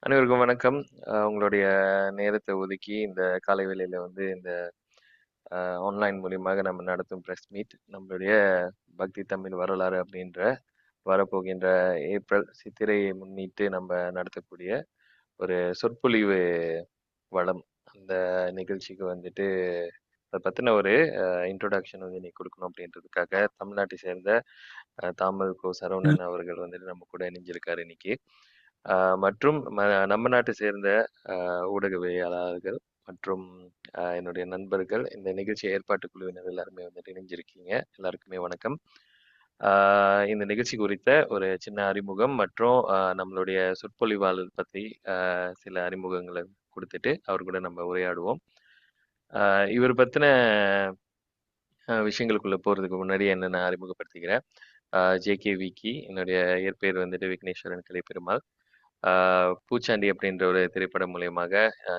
அனைவருக்கும் வணக்கம். உங்களுடைய நேரத்தை ஒதுக்கி இந்த காலை வேளையில வந்து இந்த ஆன்லைன் மூலியமாக நம்ம நடத்தும் பிரஸ் மீட் நம்மளுடைய பக்தி தமிழ் வரலாறு அப்படின்ற வரப்போகின்ற ஏப்ரல் சித்திரையை முன்னிட்டு நம்ம நடத்தக்கூடிய ஒரு சொற்பொழிவு வளம். அந்த நிகழ்ச்சிக்கு வந்துட்டு அதை பத்தின ஒரு இன்ட்ரோடக்ஷன் வந்து இன்னைக்கு கொடுக்கணும் அப்படின்றதுக்காக தமிழ்நாட்டை சேர்ந்த தாமல் கோ சரவணன் அவர்கள் வந்துட்டு நம்ம கூட இணைஞ்சிருக்காரு இன்னைக்கு. மற்றும் நம்ம நாட்டை சேர்ந்த ஊடகவியலாளர்கள் மற்றும் என்னுடைய நண்பர்கள், இந்த நிகழ்ச்சி ஏற்பாட்டு குழுவினர் எல்லாருமே வந்துட்டு இணைஞ்சிருக்கீங்க. எல்லாருக்குமே வணக்கம். இந்த நிகழ்ச்சி குறித்த ஒரு சின்ன அறிமுகம் மற்றும் நம்மளுடைய சொற்பொழிவாளர் பத்தி சில அறிமுகங்களை கொடுத்துட்டு அவர் கூட நம்ம உரையாடுவோம். இவர் பத்தின விஷயங்களுக்குள்ள போறதுக்கு முன்னாடி என்ன நான் அறிமுகப்படுத்திக்கிறேன். ஜே.கே. விக்கி, என்னுடைய இயற்பெயர் வந்துட்டு விக்னேஸ்வரன் கலைப்பெருமாள். பூச்சாண்டி அப்படின்ற ஒரு திரைப்படம் மூலியமாக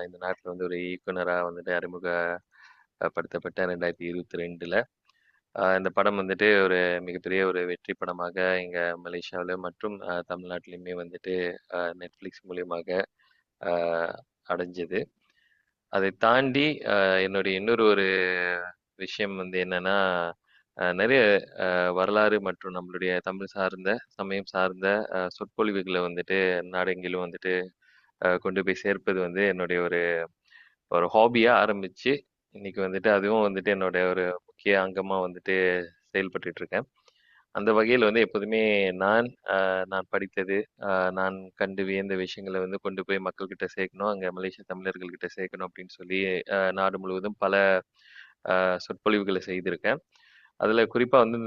இந்த நாட்டில் வந்து ஒரு இயக்குனராக வந்துட்டு அறிமுகப்படுத்தப்பட்ட 2022ல் இந்த படம் வந்துட்டு ஒரு மிகப்பெரிய ஒரு வெற்றி படமாக இங்கே மலேசியாவில் மற்றும் தமிழ்நாட்டிலையுமே வந்துட்டு நெட்ஃப்ளிக்ஸ் மூலியமாக அடைஞ்சது. அதை தாண்டி என்னுடைய இன்னொரு ஒரு விஷயம் வந்து என்னன்னா, நிறைய வரலாறு மற்றும் நம்மளுடைய தமிழ் சார்ந்த, சமயம் சார்ந்த சொற்பொழிவுகளை வந்துட்டு நாடெங்கிலும் வந்துட்டு கொண்டு போய் சேர்ப்பது வந்து என்னுடைய ஒரு ஒரு ஹாபியா ஆரம்பிச்சு, இன்னைக்கு வந்துட்டு அதுவும் வந்துட்டு என்னோட ஒரு முக்கிய அங்கமா வந்துட்டு செயல்பட்டுட்டு இருக்கேன். அந்த வகையில் வந்து எப்போதுமே நான் நான் படித்தது, நான் கண்டு வியந்த விஷயங்களை வந்து கொண்டு போய் மக்கள்கிட்ட சேர்க்கணும், அங்க மலேசிய தமிழர்கள் கிட்ட சேர்க்கணும் அப்படின்னு சொல்லி நாடு முழுவதும் பல சொற்பொழிவுகளை செய்திருக்கேன். அதுல குறிப்பா வந்து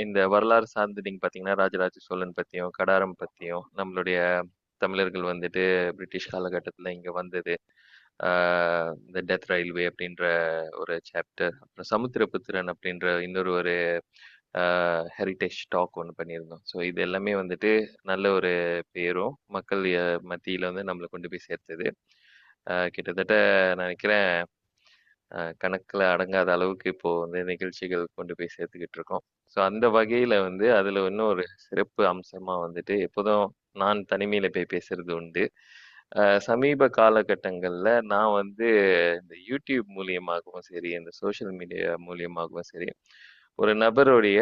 இந்த வரலாறு சார்ந்து நீங்க பாத்தீங்கன்னா ராஜராஜ சோழன் பத்தியும், கடாரம் பத்தியும், நம்மளுடைய தமிழர்கள் வந்துட்டு பிரிட்டிஷ் காலகட்டத்துல இங்க வந்தது, இந்த டெத் ரயில்வே அப்படின்ற ஒரு சாப்டர், அப்புறம் சமுத்திரபுத்திரன் அப்படின்ற இன்னொரு ஒரு ஹெரிட்டேஜ் டாக் ஒன்று பண்ணியிருந்தோம். ஸோ இது எல்லாமே வந்துட்டு நல்ல ஒரு பேரும் மக்கள் மத்தியில வந்து நம்மளை கொண்டு போய் சேர்த்தது. கிட்டத்தட்ட நான் நினைக்கிறேன் கணக்குல அடங்காத அளவுக்கு இப்போ வந்து நிகழ்ச்சிகள் கொண்டு போய் சேர்த்துக்கிட்டு இருக்கோம். ஸோ அந்த வகையில வந்து அதுல இன்னும் ஒரு சிறப்பு அம்சமா வந்துட்டு எப்போதும் நான் தனிமையில போய் பேசுறது உண்டு. சமீப காலகட்டங்கள்ல நான் வந்து இந்த யூடியூப் மூலியமாகவும் சரி, இந்த சோஷியல் மீடியா மூலியமாகவும் சரி, ஒரு நபருடைய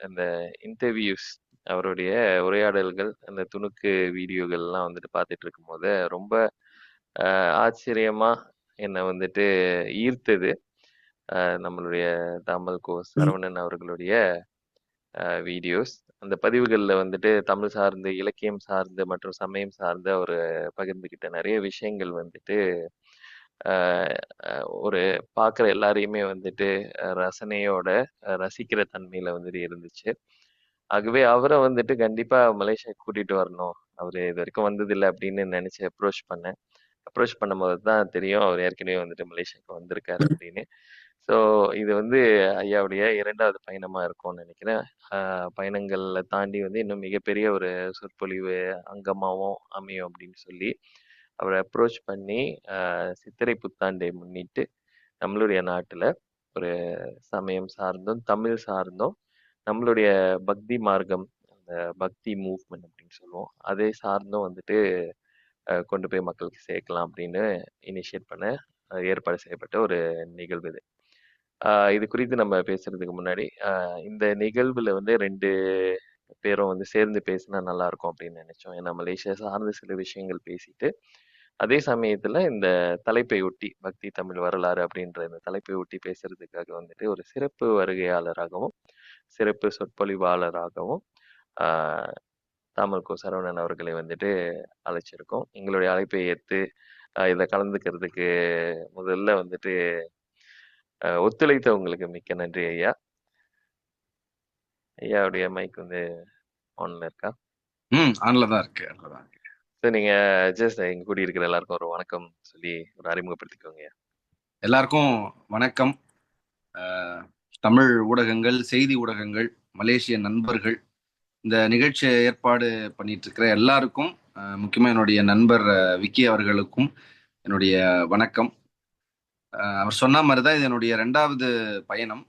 அந்த இன்டர்வியூஸ், அவருடைய உரையாடல்கள், அந்த துணுக்கு வீடியோகள்லாம் வந்துட்டு பார்த்துட்டு இருக்கும்போது ரொம்ப ஆச்சரியமா என்னை வந்துட்டு ஈர்த்தது. நம்மளுடைய தாமல் கோ சரவணன் அவர்களுடைய வீடியோஸ். அந்த பதிவுகள்ல வந்துட்டு தமிழ் சார்ந்து, இலக்கியம் சார்ந்து மற்றும் சமயம் சார்ந்து அவரு பகிர்ந்துகிட்ட நிறைய விஷயங்கள் வந்துட்டு ஒரு பார்க்குற எல்லாரையுமே வந்துட்டு ரசனையோட ரசிக்கிற தன்மையில வந்துட்டு இருந்துச்சு. ஆகவே அவரை வந்துட்டு கண்டிப்பா மலேசியாக்கு கூட்டிட்டு வரணும். அவரு இது வரைக்கும் வந்ததில்லை அப்படின்னு நினைச்சு அப்ரோச் பண்ணேன். அப்ரோச் பண்ணும்போது தான் தெரியும் அவர் ஏற்கனவே வந்துட்டு மலேசியாவுக்கு வந்திருக்காரு அப்படின்னு. ஸோ இது வந்து ஐயாவுடைய 2வது பயணமா இருக்கும்னு நினைக்கிறேன். பயணங்கள்ல தாண்டி வந்து இன்னும் மிகப்பெரிய ஒரு சொற்பொழிவு அங்கமாவும் அமையும் அப்படின்னு சொல்லி அவரை அப்ரோச் பண்ணி சித்திரை புத்தாண்டை முன்னிட்டு நம்மளுடைய நாட்டுல ஒரு சமயம் சார்ந்தும், தமிழ் சார்ந்தும், நம்மளுடைய பக்தி மார்க்கம், அந்த பக்தி மூவ்மெண்ட் அப்படின்னு சொல்லுவோம். அதை சார்ந்தும் வந்துட்டு கொண்டு போய் மக்களுக்கு சேர்க்கலாம் அப்படின்னு இனிஷியேட் பண்ண ஏற்பாடு செய்யப்பட்ட ஒரு நிகழ்வு இது. இது குறித்து நம்ம பேசுறதுக்கு முன்னாடி இந்த நிகழ்வுல வந்து 2 பேரும் வந்து சேர்ந்து பேசினா நல்லா இருக்கும் அப்படின்னு நினைச்சோம். ஏன்னா மலேசியா சார்ந்த சில விஷயங்கள் பேசிட்டு, அதே சமயத்துல இந்த தலைப்பை ஒட்டி பக்தி தமிழ் வரலாறு அப்படின்ற இந்த தலைப்பை ஒட்டி பேசுறதுக்காக வந்துட்டு ஒரு சிறப்பு வருகையாளராகவும், சிறப்பு சொற்பொழிவாளராகவும் ஆஹ் தாமல் கோ சரவணன் அவர்களை வந்துட்டு அழைச்சிருக்கோம். எங்களுடைய அழைப்பை ஏற்று இதில் கலந்துக்கிறதுக்கு முதல்ல வந்துட்டு ஒத்துழைத்தவங்களுக்கு மிக்க நன்றி ஐயா. ஐயாவுடைய மைக் வந்து ஆன்ல இருக்கா? ஆன்ல தான் இருக்கு. சரி, நீங்க ஜஸ்ட் எங்க கூடி இருக்கிற எல்லாருக்கும் ஒரு வணக்கம் சொல்லி ஒரு அறிமுகப்படுத்திக்கோங்க ஐயா. எல்லாருக்கும் வணக்கம். தமிழ் ஊடகங்கள், செய்தி ஊடகங்கள், மலேசிய நண்பர்கள், இந்த நிகழ்ச்சியை ஏற்பாடு பண்ணிட்டு இருக்கிற எல்லாருக்கும், முக்கியமா என்னுடைய நண்பர் விக்கி அவர்களுக்கும் என்னுடைய வணக்கம். அவர் சொன்ன மாதிரிதான் இது என்னுடைய 2வது பயணம்.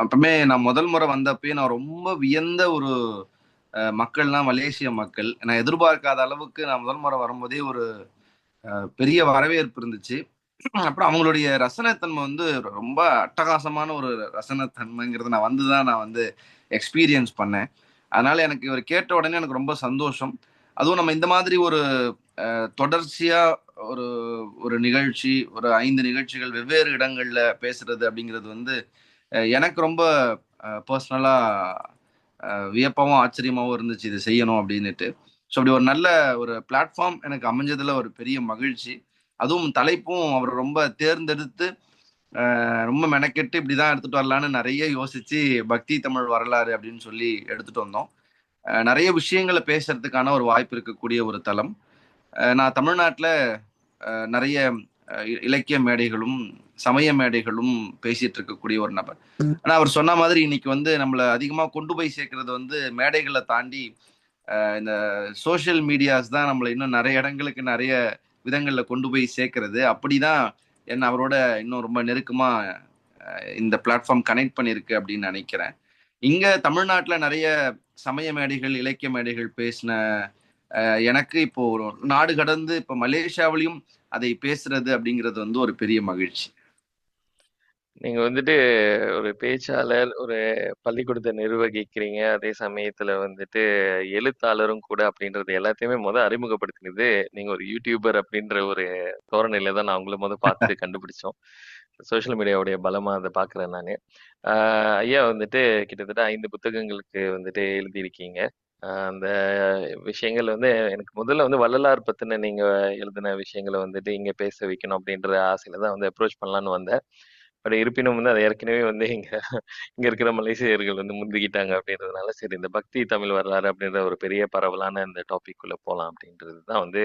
அப்பமே நான் முதல் முறை வந்தப்பயே நான் ரொம்ப வியந்த ஒரு மக்கள்லாம் மலேசிய மக்கள். நான் எதிர்பார்க்காத அளவுக்கு நான் முதல் முறை வரும்போதே ஒரு பெரிய வரவேற்பு இருந்துச்சு. அப்புறம் அவங்களுடைய ரசனைத்தன்மை வந்து ரொம்ப அட்டகாசமான ஒரு ரசனைத்தன்மைங்கிறத நான் வந்து எக்ஸ்பீரியன்ஸ் பண்ணேன். அதனால எனக்கு இவர் கேட்ட உடனே எனக்கு ரொம்ப சந்தோஷம். அதுவும் நம்ம இந்த மாதிரி ஒரு தொடர்ச்சியா ஒரு ஒரு நிகழ்ச்சி, ஒரு 5 நிகழ்ச்சிகள் வெவ்வேறு இடங்கள்ல பேசுறது அப்படிங்கிறது வந்து எனக்கு ரொம்ப பர்சனலா வியப்பாவும் ஆச்சரியமாவும் இருந்துச்சு இது செய்யணும் அப்படின்னுட்டு. ஸோ அப்படி ஒரு நல்ல ஒரு பிளாட்ஃபார்ம் எனக்கு அமைஞ்சதுல ஒரு பெரிய மகிழ்ச்சி. அதுவும் தலைப்பும் அவர் ரொம்ப தேர்ந்தெடுத்து ரொம்ப மெனக்கெட்டு இப்படிதான் எடுத்துட்டு வரலான்னு நிறைய யோசிச்சு பக்தி தமிழ் வரலாறு அப்படின்னு சொல்லி எடுத்துட்டு வந்தோம். நிறைய விஷயங்களை பேசுறதுக்கான ஒரு வாய்ப்பு இருக்கக்கூடிய ஒரு தளம். நான் தமிழ்நாட்டில் நிறைய இலக்கிய மேடைகளும் சமய மேடைகளும் பேசிட்டு இருக்கக்கூடிய ஒரு நபர். ஆனா அவர் சொன்ன மாதிரி இன்னைக்கு வந்து நம்மளை அதிகமா கொண்டு போய் சேர்க்கறது வந்து மேடைகளை தாண்டி இந்த சோஷியல் மீடியாஸ் தான் நம்மளை இன்னும் நிறைய இடங்களுக்கு நிறைய விதங்கள்ல கொண்டு போய் சேர்க்கறது. அப்படிதான் என்ன அவரோட இன்னும் ரொம்ப நெருக்கமா இந்த பிளாட்ஃபார்ம் கனெக்ட் பண்ணியிருக்கு அப்படின்னு நினைக்கிறேன். இங்க தமிழ்நாட்டுல நிறைய சமய மேடைகள் இலக்கிய மேடைகள் பேசின எனக்கு இப்போ ஒரு நாடு கடந்து இப்ப மலேசியாவிலையும் அதை பேசுறது அப்படிங்கிறது வந்து ஒரு பெரிய மகிழ்ச்சி. நீங்க வந்துட்டு ஒரு பேச்சாளர், ஒரு பள்ளிக்கூடத்தை நிர்வகிக்கிறீங்க. அதே சமயத்துல வந்துட்டு எழுத்தாளரும் கூட அப்படின்றது எல்லாத்தையுமே அறிமுகப்படுத்தினது, நீங்க ஒரு யூடியூபர் அப்படின்ற ஒரு தோரணையில தான் நான் உங்கள பார்த்து கண்டுபிடிச்சோம். சோஷியல் மீடியாவுடைய பலமா அத பார்க்குறேன் நானு. ஐயா வந்துட்டு கிட்டத்தட்ட 5 புத்தகங்களுக்கு வந்துட்டு எழுதியிருக்கீங்க. அந்த விஷயங்கள் வந்து எனக்கு முதல்ல வந்து வள்ளலார் பத்தின நீங்க எழுதின விஷயங்கள வந்துட்டு இங்க பேச வைக்கணும் அப்படின்ற ஆசையில தான் வந்து அப்ரோச் பண்ணலான்னு வந்தேன். பட் இருப்பினும் வந்து அது ஏற்கனவே வந்து இங்க இங்க இருக்கிற மலேசியர்கள் வந்து முந்திக்கிட்டாங்க அப்படின்றதுனால, சரி இந்த பக்தி தமிழ் வரலாறு அப்படின்ற ஒரு பெரிய பரவலான இந்த டாபிக் குள்ள போலாம் அப்படின்றது தான் வந்து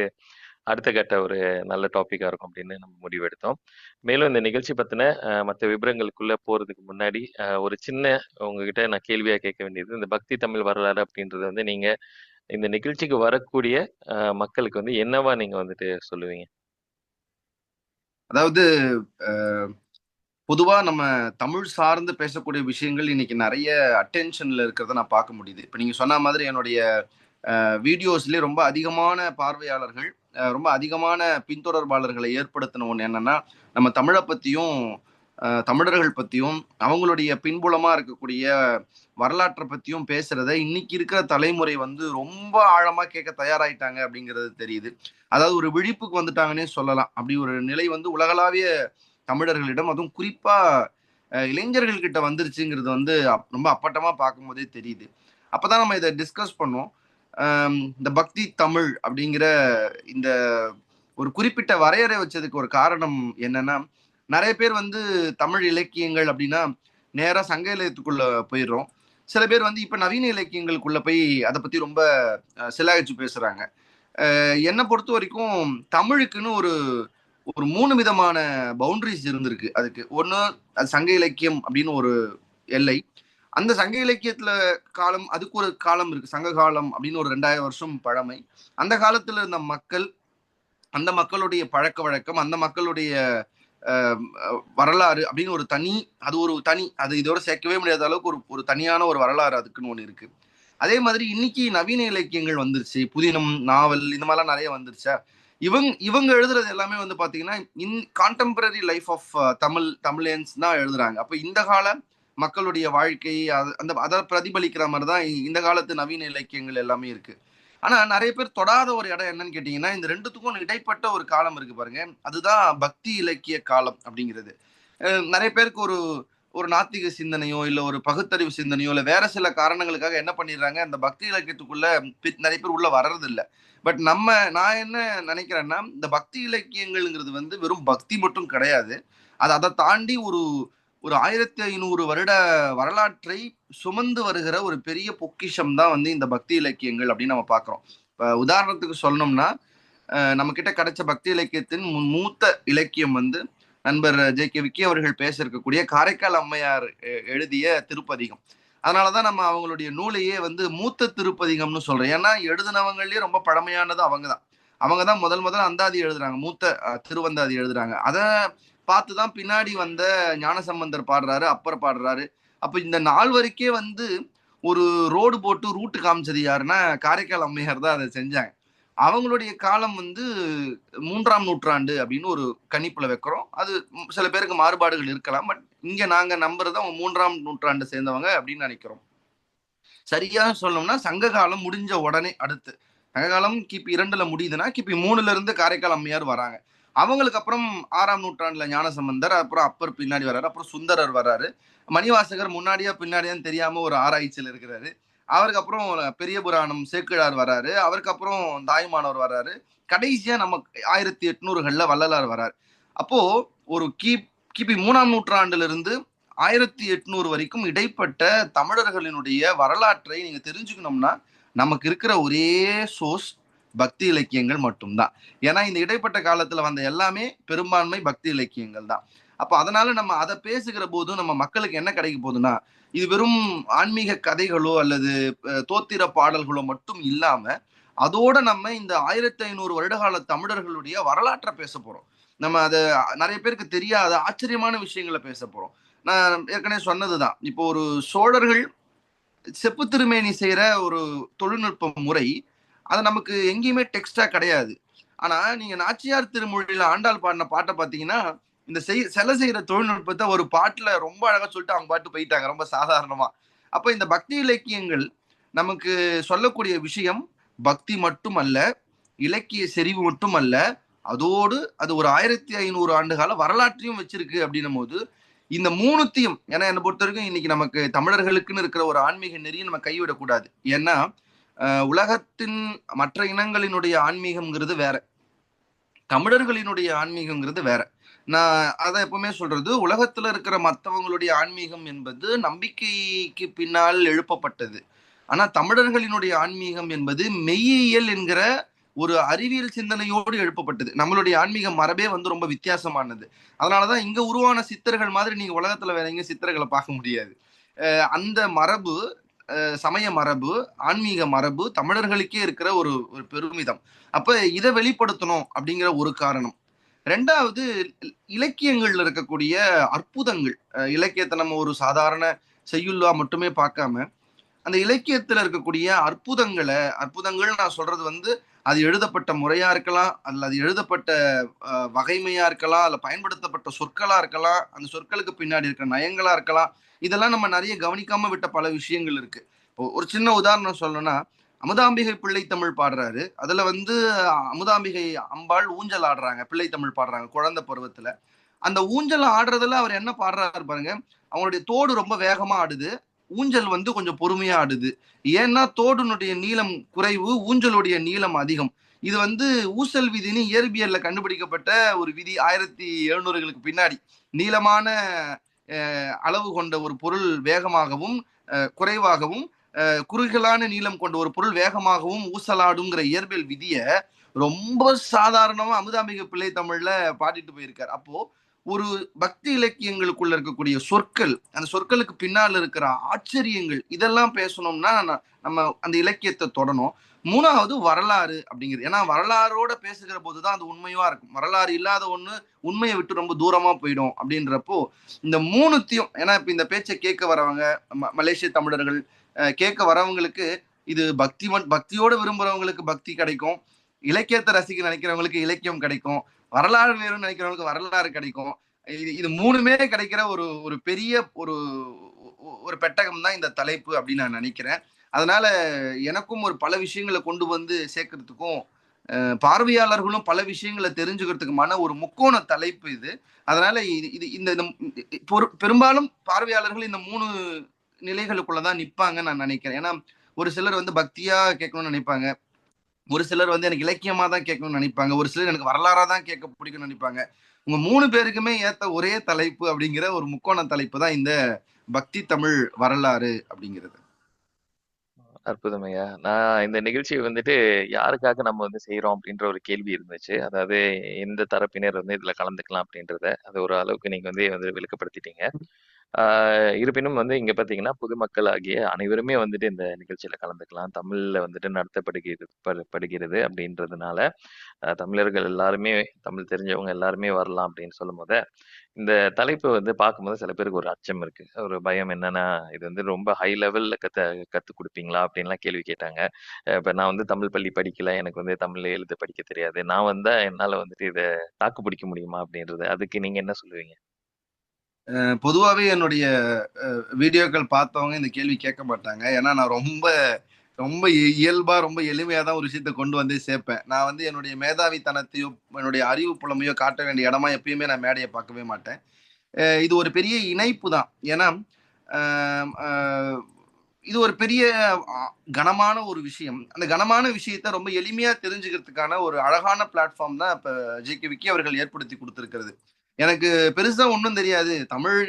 அடுத்த கட்ட ஒரு நல்ல டாபிக்கா இருக்கும் அப்படின்னு நம்ம முடிவெடுத்தோம். மேலும் இந்த நிகழ்ச்சி பத்தின மத்த விவரங்களுக்குள்ள போறதுக்கு முன்னாடி, ஒரு சின்ன உங்ககிட்ட நான் கேள்வியா கேட்க வேண்டியது, இந்த பக்தி தமிழ் வரலாறு அப்படின்றது வந்து நீங்க இந்த நிகழ்ச்சிக்கு வரக்கூடிய மக்களுக்கு வந்து என்னவா நீங்க வந்துட்டு சொல்லுவீங்க? அதாவது பொதுவா நம்ம தமிழ் சார்ந்து பேசக்கூடிய விஷயங்கள் இன்னைக்கு நிறைய அட்டென்ஷன்ல இருக்கிறத நான் பார்க்க முடியுது. இப்ப நீங்க சொன்ன மாதிரி என்னுடைய வீடியோஸ்லயே ரொம்ப அதிகமான பார்வையாளர்கள், ரொம்ப அதிகமான பின்தொடர்பாளர்களை ஏற்படுத்தின ஒண்ணு என்னன்னா, நம்ம தமிழை பத்தியும், தமிழர்கள் பத்தியும், அவங்களுடைய பின்புலமா இருக்கக்கூடிய வரலாற்றை பத்தியும் பேசுறத இன்னைக்கு இருக்கிற தலைமுறை வந்து ரொம்ப ஆழமா கேட்க தயாராயிட்டாங்க அப்படிங்கிறது தெரியுது. அதாவது ஒரு விழிப்புக்கு வந்துட்டாங்கன்னே சொல்லலாம். அப்படி ஒரு நிலை வந்து உலகளாவிய தமிழர்களிடம், அதுவும் குறிப்பா இளைஞர்கள் கிட்ட வந்துருச்சுங்கிறது வந்து ரொம்ப அப்பட்டமா பார்க்கும்போதே தெரியுது. அப்பதான் நம்ம இதை டிஸ்கஸ் பண்ணோம். இந்த பக்தி தமிழ் அப்படிங்கிற இந்த ஒரு குறிப்பிட்ட வரையறை வச்சதுக்கு ஒரு காரணம் என்னன்னா, நிறைய பேர் வந்து தமிழ் இலக்கியங்கள் அப்படின்னா நேரா சங்க இலக்கியத்துக்குள்ள போயிடுறோம். சில பேர் வந்து இப்ப நவீன இலக்கியங்களுக்குள்ள போய் அதை பத்தி ரொம்ப சிலாகிச்சு பேசுறாங்க. என்னை பொறுத்த வரைக்கும் தமிழுக்குன்னு ஒரு ஒரு 3 விதமான பவுண்டரிஸ் இருந்திருக்கு அதுக்கு. ஒண்ணு அது சங்க இலக்கியம் அப்படின்னு ஒரு எல்லை. அந்த சங்க இலக்கியத்துல காலம் அதுக்கு ஒரு காலம் இருக்கு. சங்க காலம் அப்படின்னு ஒரு 2000 வருஷம் பழமை. அந்த காலத்துல இருந்த மக்கள், அந்த மக்களுடைய பழக்கவழக்கம், அந்த மக்களுடைய வரலாறு அப்படின்னு ஒரு தனி அது இதோட சேர்க்கவே முடியாத அளவுக்கு ஒரு ஒரு தனியான ஒரு வரலாறு அதுக்குன்னு ஒண்ணு இருக்கு. அதே மாதிரி இன்னைக்கு நவீன இலக்கியங்கள் வந்துருச்சு. புதினம், நாவல் இந்த மாதிரிலாம் நிறைய வந்துருச்சா. இவங்க எழுதுறது எல்லாமே வந்து பாத்தீங்கன்னா கான்டெம்பரரி லைஃப் ஆஃப் தமிழியன்ஸ் தான் எழுதுறாங்க. அப்ப இந்த கால மக்களுடைய வாழ்க்கை அந்த அதை பிரதிபலிக்கிற மாதிரி தான் இந்த காலத்து நவீன இலக்கியங்கள் எல்லாமே இருக்கு. ஆனா நிறைய பேர் தொடாத ஒரு இடம் என்னன்னு கேட்டீங்கன்னா, இந்த ரெண்டுத்துக்கும் இடைப்பட்ட ஒரு காலம் இருக்கு பாருங்க. அதுதான் பக்தி இலக்கிய காலம் அப்படிங்கிறது. நிறைய பேருக்கு ஒரு ஒரு நாத்திக சிந்தனையோ இல்ல ஒரு பகுத்தறிவு சிந்தனையோ இல்ல வேற சில காரணங்களுக்காக என்ன பண்ணிடுறாங்க, அந்த பக்தி இலக்கியத்துக்குள்ள நிறைய பேர் உள்ள வர்றது இல்ல. பட் நான் என்ன நினைக்கிறேன்னா, இந்த பக்தி இலக்கியங்கள்ங்கிறது வந்து வெறும் பக்தி மட்டும் கிடையாது. அதை தாண்டி ஒரு ஒரு 1500 வருட வரலாற்றை சுமந்து வருகிற ஒரு பெரிய பொக்கிஷம் தான் வந்து இந்த பக்தி இலக்கியங்கள் அப்படின்னு நம்ம பார்க்கிறோம். உதாரணத்துக்கு சொல்லணும்னா, நம்ம கிட்ட கிடைச்ச பக்தி இலக்கியத்தின் மூத்த இலக்கியம் வந்து நண்பர் ஜே.கே. விக்கி அவர்கள் பேச இருக்கக்கூடிய காரைக்கால் அம்மையார் எழுதிய திருப்பதிகம். அதனாலதான் நம்ம அவங்களுடைய நூலையே வந்து மூத்த திருப்பதிகம்னு சொல்றோம். ஏன்னா எழுதினவங்கலயே ரொம்ப பழமையானது அவங்கதான். அவங்கதான் முதல் அந்தாதி எழுதுறாங்க. மூத்த திருவந்தாதி எழுதுறாங்க. அதை பார்த்துதான் பின்னாடி வந்த ஞானசம்பந்தர் பாடுறாரு, அப்பர் பாடுறாரு. அப்ப இந்த நால்வருக்கே வந்து ஒரு ரோடு போட்டு ரூட்டு காமிச்சது யாருன்னா காரைக்கால் அம்மையார் தான் அதை செஞ்சாங்க. அவங்களுடைய காலம் வந்து 3ஆம் நூற்றாண்டு அப்படின்னு ஒரு கணிப்புல வைக்கிறோம். அது சில பேருக்கு மாறுபாடுகள் இருக்கலாம். பட் இங்க நாங்க நம்புறது அவங்க 3ஆம் நூற்றாண்டை சேர்ந்தவங்க அப்படின்னு நினைக்கிறோம். சரியா சொல்லணும்னா சங்க காலம் முடிஞ்ச உடனே அடுத்து சங்க காலம் கிபி 2ல முடியுதுன்னா கிபி 3ல இருந்து காரைக்கால் அம்மையார் வராங்க. அவங்களுக்கு அப்புறம் 6ஆம் நூற்றாண்டுல ஞானசம்பந்தர், அப்புறம் அப்பர் பின்னாடி வர்றாரு, அப்புறம் சுந்தரர் வர்றாரு. மணிவாசகர் முன்னாடியா பின்னாடியான்னு தெரியாம ஒரு ஆராய்ச்சியில் இருக்கிறாரு. அவருக்கு அப்புறம் பெரிய புராணம் சேக்கிழார் வராரு. அவருக்கு அப்புறம் தாயுமானவர் வர்றாரு. கடைசியா நம்ம 1800கள்ல வள்ளலார் வராரு. அப்போ ஒரு கிபி 3ஆம் நூற்றாண்டுல இருந்து 1800 வரைக்கும் இடைப்பட்ட தமிழர்களினுடைய வரலாற்றை நீங்க தெரிஞ்சுக்கணும்னா நமக்கு இருக்கிற ஒரே சோர்ஸ் பக்தி இலக்கியங்கள் மட்டும்தான். ஏன்னா இந்த இடைப்பட்ட காலத்துல வந்த எல்லாமே பெரும்பான்மை பக்தி இலக்கியங்கள் தான். அப்ப அதனால நம்ம அதை பேசுகிற போதும் நம்ம மக்களுக்கு என்ன கிடைக்க போகுதுன்னா, இது வெறும் ஆன்மீக கதைகளோ அல்லது தோத்திர பாடல்களோ மட்டும் இல்லாம அதோட நம்ம இந்த 1500 வருடகால தமிழர்களுடைய வரலாற்றை பேச போறோம். நம்ம அதை நிறைய பேருக்கு தெரியாத ஆச்சரியமான விஷயங்களை பேச போறோம். நான் ஏற்கனவே சொன்னதுதான். இப்போ ஒரு சோழர்கள் செப்பு திருமேனி செய்யற ஒரு தொழில்நுட்ப முறை அது நமக்கு எங்கேயுமே டெக்ஸ்டா கிடையாது. ஆனா நீங்க நாச்சியார் திருமொழியில ஆண்டாள் பாடின பாட்டை பாத்தீங்கன்னா இந்த சிலை செய்யற தொழில்நுட்பத்தை ஒரு பாட்டுல ரொம்ப அழகா சொல்லிட்டு அவங்க பாட்டு போயிட்டாங்க ரொம்ப சாதாரணமா. அப்ப இந்த பக்தி இலக்கியங்கள் நமக்கு சொல்லக்கூடிய விஷயம் பக்தி மட்டும் அல்ல, இலக்கிய செறிவு மட்டும் அல்ல, அதோடு அது ஒரு 1500 ஆண்டு கால வரலாற்றையும் வச்சிருக்கு அப்படின்னும் போது இந்த மூணுத்தையும், ஏன்னா என்னை பொறுத்த வரைக்கும் இன்னைக்கு நமக்கு தமிழர்களுக்குன்னு இருக்கிற ஒரு ஆன்மீக நெறியை நம்ம கைவிடக்கூடாது. ஏன்னா உலகத்தின் மற்ற இனங்களினுடைய ஆன்மீகம்ங்கிறது வேற, தமிழர்களினுடைய ஆன்மீகம்ங்கிறது வேற. நான் அதை எப்பவுமே சொல்றது, உலகத்துல இருக்கிற மற்றவங்களுடைய ஆன்மீகம் என்பது நம்பிக்கைக்கு பின்னால் எழுப்பப்பட்டது. ஆனா தமிழர்களினுடைய ஆன்மீகம் என்பது மெய்யியல் என்கிற ஒரு அறிவியல் சிந்தனையோடு எழுப்பப்பட்டது. நம்மளுடைய ஆன்மீக மரபே வந்து ரொம்ப வித்தியாசமானது. அதனாலதான் இங்க உருவான சித்தர்கள் மாதிரி நீங்க உலகத்துல வேற எங்க சித்தர்களை பார்க்க முடியாது. அந்த மரபு, சமய மரபு, ஆன்மீக மரபு தமிழர்களுக்கே இருக்கிற ஒரு ஒரு பெருமிதம். அப்ப இதை வெளிப்படுத்தணும் அப்படிங்கிற ஒரு காரணம். ரெண்டாவது, இலக்கியங்கள்ல இருக்கக்கூடிய அற்புதங்கள். இலக்கியத்தை நம்ம ஒரு சாதாரண செய்யுள்ளா மட்டுமே பார்க்காம அந்த இலக்கியத்துல இருக்கக்கூடிய அற்புதங்கள் நான் சொல்றது வந்து அது எழுதப்பட்ட முறையா இருக்கலாம், அல்ல அது எழுதப்பட்ட வகைமையா இருக்கலாம், அல்ல பயன்படுத்தப்பட்ட சொற்களா இருக்கலாம், அந்த சொற்களுக்கு பின்னாடி இருக்கிற நயங்களா இருக்கலாம். இதெல்லாம் நம்ம நிறைய கவனிக்காம விட்ட பல விஷயங்கள் இருக்கு. இப்போ ஒரு சின்ன உதாரணம் சொல்லணும்னா, அமுதாம்பிகை பிள்ளை தமிழ் பாடுறாரு. அதுல வந்து அமுதாம்பிகை அம்பாள் ஊஞ்சல் ஆடுறாங்க, பிள்ளை தமிழ் பாடுறாங்க குழந்தை பருவத்துல. அந்த ஊஞ்சல் ஆடுறதுல அவர் என்ன பாடுறாரு பாருங்க, அவங்களுடைய தோடு ரொம்ப வேகமா ஆடுது, ஊஞ்சல் வந்து கொஞ்சம் பொறுமையா ஆடுது. ஏன்னா தோடுனுடைய நீளம் குறைவு, ஊஞ்சலுடைய நீளம் அதிகம். இது வந்து ஊசல் விதின்னு இயற்பியல்ல கண்டுபிடிக்கப்பட்ட ஒரு விதி 1700களுக்கு பின்னாடி. நீளமான அளவு கொண்ட ஒரு பொருள் வேகமாகவும் குறைவாகவும், குறுகலான நீளம் கொண்ட ஒரு பொருள் வேகமாகவும் ஊசலாடுங்கிற இயற்பியல் விதிய ரொம்ப சாதாரணமா அமுதாம்பிகை பிள்ளை தமிழ்ல பாடிட்டு போயிருக்காரு. அப்போ ஒரு பக்தி இலக்கியங்களுக்குள்ள இருக்கக்கூடிய சொற்கள், அந்த சொற்களுக்கு பின்னால் இருக்கிற ஆச்சரியங்கள், இதெல்லாம் பேசணும்னா நம்ம அந்த இலக்கியத்தை தொடணும். மூணாவது வரலாறு அப்படிங்கிறது. ஏன்னா வரலாறோட பேசுகிற போதுதான் அது உண்மையா இருக்கும். வரலாறு இல்லாத ஒண்ணு உண்மையை விட்டு ரொம்ப தூரமா போயிடும் அப்படின்றப்போ இந்த மூணுத்தையும், ஏன்னா இப்ப இந்த பேச்சை கேட்க வரவங்க மலேசிய தமிழர்கள் கேட்க வரவங்களுக்கு இது பக்தியோட விரும்புறவங்களுக்கு பக்தி கிடைக்கும், இலக்கியத்தை ரசிக்க நினைக்கிறவங்களுக்கு இலக்கியம் கிடைக்கும், வரலாறு வேணும்னு நினைக்கிறவங்களுக்கு வரலாறு கிடைக்கும். இது மூணுமே கிடைக்கிற ஒரு ஒரு பெரிய ஒரு ஒரு பெட்டகம் தான் இந்த தலைப்பு அப்படின்னு நான் நினைக்கிறேன். அதனால எனக்கும் ஒரு பல விஷயங்களை கொண்டு வந்து சேர்க்கறதுக்கும், பார்வையாளர்களும் பல விஷயங்களை தெரிஞ்சுக்கிறதுக்குமான ஒரு முக்கோண தலைப்பு இது. அதனால இது இது இந்த பெரும்பாலும் பார்வையாளர்கள் இந்த மூணு நிலைகளுக்குள்ளதான் நிப்பாங்கன்னு நான் நினைக்கிறேன். ஏன்னா ஒரு சிலர் வந்து பக்தியா கேட்கணும்னு நினைப்பாங்க, ஒரு சிலர் வந்து எனக்கு இலக்கியமா தான் கேட்கணும்னு நினைப்பாங்க, ஒரு சிலர் எனக்கு வரலாறா தான் கேட்க பிடிக்கும்னு நினைப்பாங்க. உங்க மூணு பேருக்குமே ஏத்த ஒரே தலைப்பு அப்படிங்கிற ஒரு முக்கோண தலைப்பு தான் இந்த பக்தி தமிழ் வரலாறு அப்படிங்கிறது. அற்புதம் ஐயா. நான் இந்த நிகழ்ச்சியை வந்துட்டு யாருக்காக நம்ம வந்து செய்றோம் அப்படின்ற ஒரு கேள்வி இருந்துச்சு. அதாவது எந்த தரப்பினர் வந்து இதுல கலந்துக்கலாம் அப்படின்றத. அது ஒரு அளவுக்கு நீங்க வந்து விளக்கப்படுத்திட்டீங்க. இருப்பினும் வந்து இங்க பார்த்தீங்கன்னா, பொதுமக்கள் ஆகிய அனைவருமே வந்துட்டு இந்த நிகழ்ச்சியில கலந்துக்கலாம். தமிழ்ல வந்துட்டு நடத்தப்படுகிறது அப்படின்றதுனால, தமிழர்கள் எல்லாருமே, தமிழ் தெரிஞ்சவங்க எல்லாருமே வரலாம் அப்படின்னு சொல்லும்போது, இந்த தலைப்பு வந்து பார்க்கும்போது சில பேருக்கு ஒரு அச்சம் இருக்கு. ஒரு பயம் என்னன்னா, இது வந்து ரொம்ப ஹை லெவல்ல கத்துக் குடுப்பீங்களா? அப்படின்லாம் கேள்வி கேட்டாங்க. இப்ப நான் வந்து தமிழ் பள்ளி படிக்கல. எனக்கு வந்து தமிழ்ல எழுத படிக்க தெரியாது. நான் வந்தா என்னால வந்துட்டு இத தாக்கு பிடிக்க முடியுமா? அப்படின்றது. அதுக்கு நீங்க என்ன சொல்லுவீங்க? பொதுவாகவே என்னுடைய வீடியோக்கள் பார்த்தவங்க இந்த கேள்வி கேட்க மாட்டாங்க. ஏன்னா நான் ரொம்ப ரொம்ப இயல்பா ரொம்ப எளிமையா தான் ஒரு விஷயத்த கொண்டு வந்து சேர்ப்பேன். நான் வந்து என்னுடைய மேதாவித்தனத்தையோ என்னுடைய அறிவு புலமையோ காட்ட வேண்டிய இடமா எப்பயுமே நான் மேடையை பார்க்கவே மாட்டேன். இது ஒரு பெரிய இணைப்பு தான். ஏன்னா அஹ், அஹ், இது ஒரு பெரிய கனமான ஒரு விஷயம். அந்த கனமான விஷயத்த ரொம்ப எளிமையா தெரிஞ்சுக்கிறதுக்கான ஒரு அழகான பிளாட்ஃபார்ம் தான் இப்ப ஜேகே விக்கி அவர்கள் ஏற்படுத்தி கொடுத்திருக்கிறது. எனக்கு பெருசா ஒன்றும் தெரியாது, தமிழ்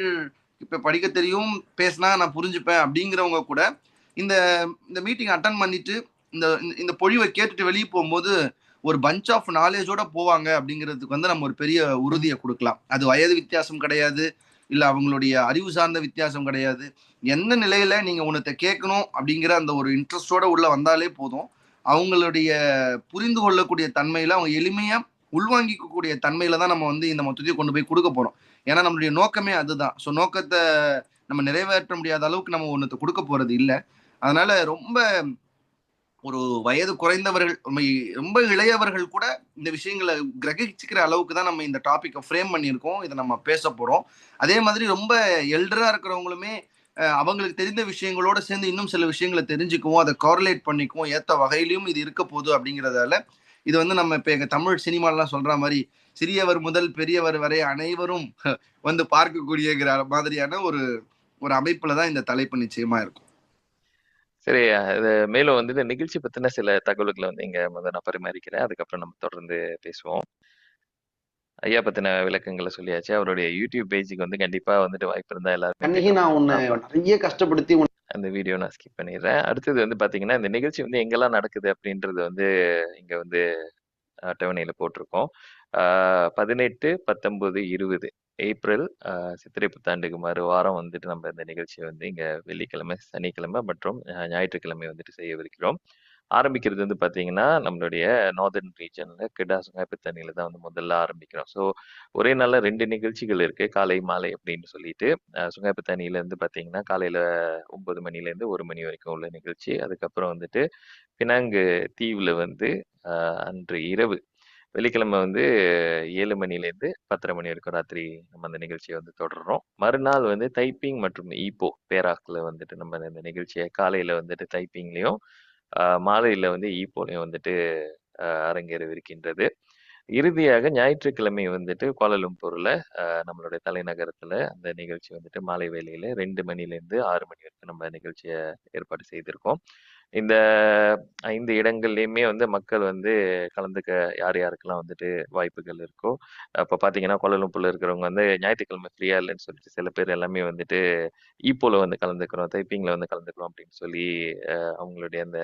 இப்ப படிக்க தெரியும், பேசினா நான் புரிஞ்சுப்பேன் அப்படிங்கிறவங்க கூட இந்த இந்த மீட்டிங் அட்டன் பண்ணிட்டு இந்த இந்த பொழிவை கேட்டுட்டு வெளியே போகும்போது ஒரு பஞ்ச் ஆஃப் நாலேஜோட போவாங்க அப்படிங்கிறதுக்கு வந்து நம்ம ஒரு பெரிய உறுதியை கொடுக்கலாம். அது வயது வித்தியாசம் கிடையாது, இல்ல அவங்களுடைய அறிவு சார்ந்த வித்தியாசம் கிடையாது. எந்த நிலையில நீங்க உன்னத்தை கேட்கணும் அப்படிங்கிற அந்த ஒரு இன்ட்ரெஸ்டோட உள்ள வந்தாலே போதும். அவங்களுடைய புரிந்து கொள்ளக்கூடிய தன்மையில அவங்க எளிமையா உள்வாங்கிக்கக்கூடிய தன்மையில தான் நம்ம வந்து இந்த மொத்தத்தையும் கொண்டு போய் கொடுக்க போறோம். ஏன்னா நம்மளுடைய நோக்கமே அதுதான். ஸோ நோக்கத்தை நம்ம நிறைவேற்ற முடியாத அளவுக்கு நம்ம ஒன்றத்தை கொடுக்க போறது இல்லை. அதனால ரொம்ப ஒரு வயது குறைந்தவர்கள், ரொம்ப இளையவர்கள் கூட இந்த விஷயங்களை கிரகிச்சுக்கிற அளவுக்கு தான் நம்ம இந்த டாபிக்கை ஃப்ரேம் பண்ணியிருக்கோம். இதை நம்ம பேச போறோம். அதே மாதிரி ரொம்ப எல்டரா இருக்கிறவங்களுமே அவங்களுக்கு தெரிந்த விஷயங்களோட சேர்ந்து இன்னும் சில விஷயங்களை தெரிஞ்சுக்குவோம், அதை கார்லேட் பண்ணிக்குவோம், ஏத்த வகையிலையும் இது இருக்க போகுது அப்படிங்கிறதால இது வந்து நம்ம இப்ப எங்க தமிழ் சினிமாலாம் சொல்ற மாதிரி சிறியவர் முதல் பெரியவர் வரை அனைவரும் வந்து பார்க்கக்கூடிய மாதிரியான ஒரு ஒரு அமைப்புல தான் இந்த தலைப்பு நிச்சயமா இருக்கும். சரி. அது மேலும் வந்துட்டு நிகழ்ச்சி பத்தின சில தகவல்கள வந்து இங்க நான் பரிமாறிக்கிறேன். அதுக்கப்புறம் நம்ம தொடர்ந்து பேசுவோம். ஐயா பத்தின விளக்கங்கள சொல்லியாச்சு. அவருடைய யூடியூப் பேஜுக்கு வந்து கண்டிப்பா வந்துட்டு வாய்ப்பு இருந்தா எல்லாருமே போய் அன்னைக்கு நான் உன்னை நிறைய கஷ்டப்படுத்தி அந்த வீடியோ நான் ஸ்கிப் பண்ணிடுறேன். அடுத்தது வந்து பார்த்தீங்கன்னா, இந்த நிகழ்ச்சி வந்து எங்கெல்லாம் நடக்குது அப்படின்றது வந்து இங்க வந்து அட்டவணையில போட்டிருக்கோம். 18, 19, 20 ஏப்ரல் சித்திரை புத்தாண்டுக்கு மறுவாரம் வந்துட்டு நம்ம இந்த நிகழ்ச்சிய வந்து இங்க வெள்ளிக்கிழமை, சனிக்கிழமை மற்றும் ஞாயிற்றுக்கிழமை வந்துட்டு செய்யவிருக்கிறோம். ஆரம்பிக்கிறது வந்து பார்த்தீங்கன்னா, நம்மளுடைய நார்தர்ன் ரீஜன்ல கிடா சுங்காய்பத்தண்ணில தான் வந்து முதல்ல ஆரம்பிக்கிறோம். ஸோ, ஒரே நாள்ல 2 நிகழ்ச்சிகள் இருக்கு. காலை, மாலை அப்படின்னு சொல்லிட்டு. சுங்காய்பத்தண்ணியிலேருந்து பார்த்தீங்கன்னா, காலையில 9 மணிலேருந்து 1 மணி வரைக்கும் உள்ள நிகழ்ச்சி. அதுக்கப்புறம் வந்துட்டு பினாங்கு தீவுல வந்து அன்று இரவு வெள்ளிக்கிழமை வந்து 7 மணிலேருந்து 10:30 மணி வரைக்கும் ராத்திரி நம்ம அந்த நிகழ்ச்சிய வந்து தொடர்றோம். மறுநாள் வந்து தைப்பிங் மற்றும் ஈப்போ பேராக்ல வந்துட்டு நம்ம இந்த நிகழ்ச்சிய காலையில வந்துட்டு தைப்பிங்லயும், மாலையில வந்து ஈப்போலயும் வந்துட்டு அரங்கேறவிருக்கின்றது. இறுதியாக ஞாயிற்றுக்கிழமை வந்துட்டு கோலாலம்பூர்ல நம்மளுடைய தலைநகரத்துல அந்த நிகழ்ச்சி வந்துட்டு மாலை வேளையில 2 மணிலேருந்து 6 மணி வரைக்கும் நம்ம நிகழ்ச்சிய ஏற்பாடு செய்திருக்கோம். இந்த 5 இடங்கள்லயுமே வந்து மக்கள் வந்து கலந்துக்க யார் யாருக்கெல்லாம் வந்துட்டு வாய்ப்புகள் இருக்கோ, அப்ப பார்த்தீங்கன்னா, கோலாலம்பூர்ல இருக்கிறவங்க வந்து ஞாயிற்றுக்கிழமை ஃப்ரீயா இல்லன்னு சொல்லிட்டு சில பேர் எல்லாமே வந்துட்டு ஈப்போல வந்து கலந்துக்கிறோம், தைப்பிங்ல வந்து கலந்துக்கிறோம் அப்படின்னு சொல்லி அவங்களுடைய அந்த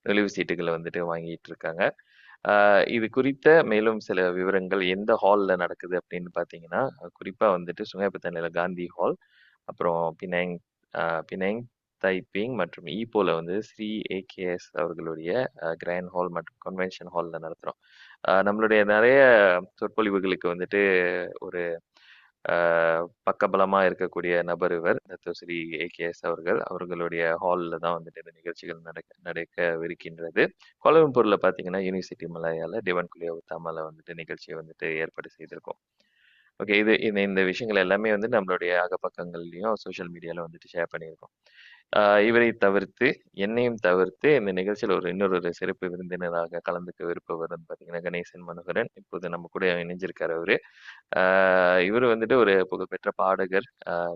நுழைவு சீட்டுகள வந்துட்டு வாங்கிட்டு இருக்காங்க. இது குறித்த மேலும் சில விவரங்கள் எந்த ஹால்ல நடக்குது அப்படின்னு பார்த்தீங்கன்னா, குறிப்பா வந்துட்டு சுங்காய்பத்தன்னில காந்தி ஹால், அப்புறம் பினாங், தைப்பிங் மற்றும் ஈப்போல வந்து ஸ்ரீ ஏகேஎஸ் அவர்களுடைய கிராண்ட் ஹால் மற்றும் கன்வென்ஷன் ஹால்ல நடத்துறோம். நம்மளுடைய நெறைய சொற்பொழிவுகளுக்கு வந்துட்டு ஒரு பக்கபலமா இருக்கக்கூடிய நபர் இவர். தத்துவஸ்ரீ ஏகேஎஸ் அவர்கள். அவர்களுடைய ஹால்ல தான் வந்துட்டு இந்த நிகழ்ச்சிகள் நடக்கவிருக்கின்றது. கோலாலம்பூர்ல பார்த்தீங்கன்னா, யுனிவர்சிட்டி மலாயால டிவன் குலியா உத்தாமால வந்துட்டு நிகழ்ச்சிய வந்துட்டு ஏற்பாடு செய்திருக்கோம். ஓகே. இது இந்த இந்த விஷயங்கள் எல்லாமே வந்து நம்மளுடைய அகப்பக்கங்கள்லயும், சோஷியல் மீடியால வந்துட்டு ஷேர் பண்ணியிருக்கோம். இவரை தவிர்த்து, என்னையும் தவிர்த்து இந்த நிகழ்ச்சியில இன்னொரு சிறப்பு விருந்தினராக கலந்துக்கவிருப்பவர் வந்து பார்த்தீங்கன்னா, கணேசன் மனோகரன். இப்போது நம்ம கூட இணைஞ்சிருக்காரு அவரு. இவரு வந்துட்டு ஒரு புகழ்பெற்ற பாடகர்,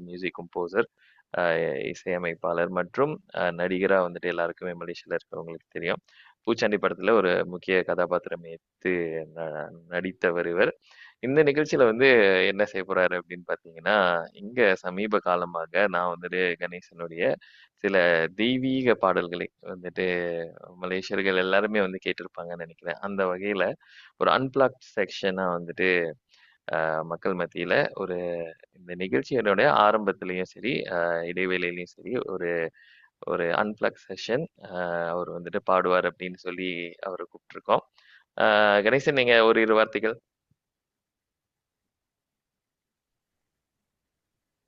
மியூசிக் கம்போசர், அ இசையமைப்பாளர் மற்றும் நடிகரா வந்துட்டு எல்லாருக்குமே மலேசியால இருக்கிறவங்களுக்கு தெரியும். பூச்சாண்டி படத்துல ஒரு முக்கிய கதாபாத்திரம் ஏத்து ந நடித்தவர் இவர். இந்த நிகழ்ச்சியில வந்து என்ன செய்ய போறாரு அப்படின்னு பார்த்தீங்கன்னா, இங்க சமீப காலமாக நான் வந்துட்டு கணேசனுடைய சில தெய்வீக பாடல்களை வந்துட்டு மலேசியர்கள் எல்லாருமே வந்து கேட்டிருப்பாங்கன்னு நெனைக்கிறேன். அந்த வகையில ஒரு அன்பிளாக்ட் செக்ஷனா வந்துட்டு மக்கள் மத்தியில ஒரு இந்த நிகழ்ச்சியினுடைய ஆரம்பத்திலயும் சரி, இடைவேளையிலயும் சரி ஒரு ஒரு அன்பிளக் செஷன் அவர் வந்துட்டு பாடுவார் அப்படின்னு சொல்லி அவரை கூப்பிட்டுருக்கோம். கணேசன், நீங்க ஒரு இரு வார்த்தைகள்.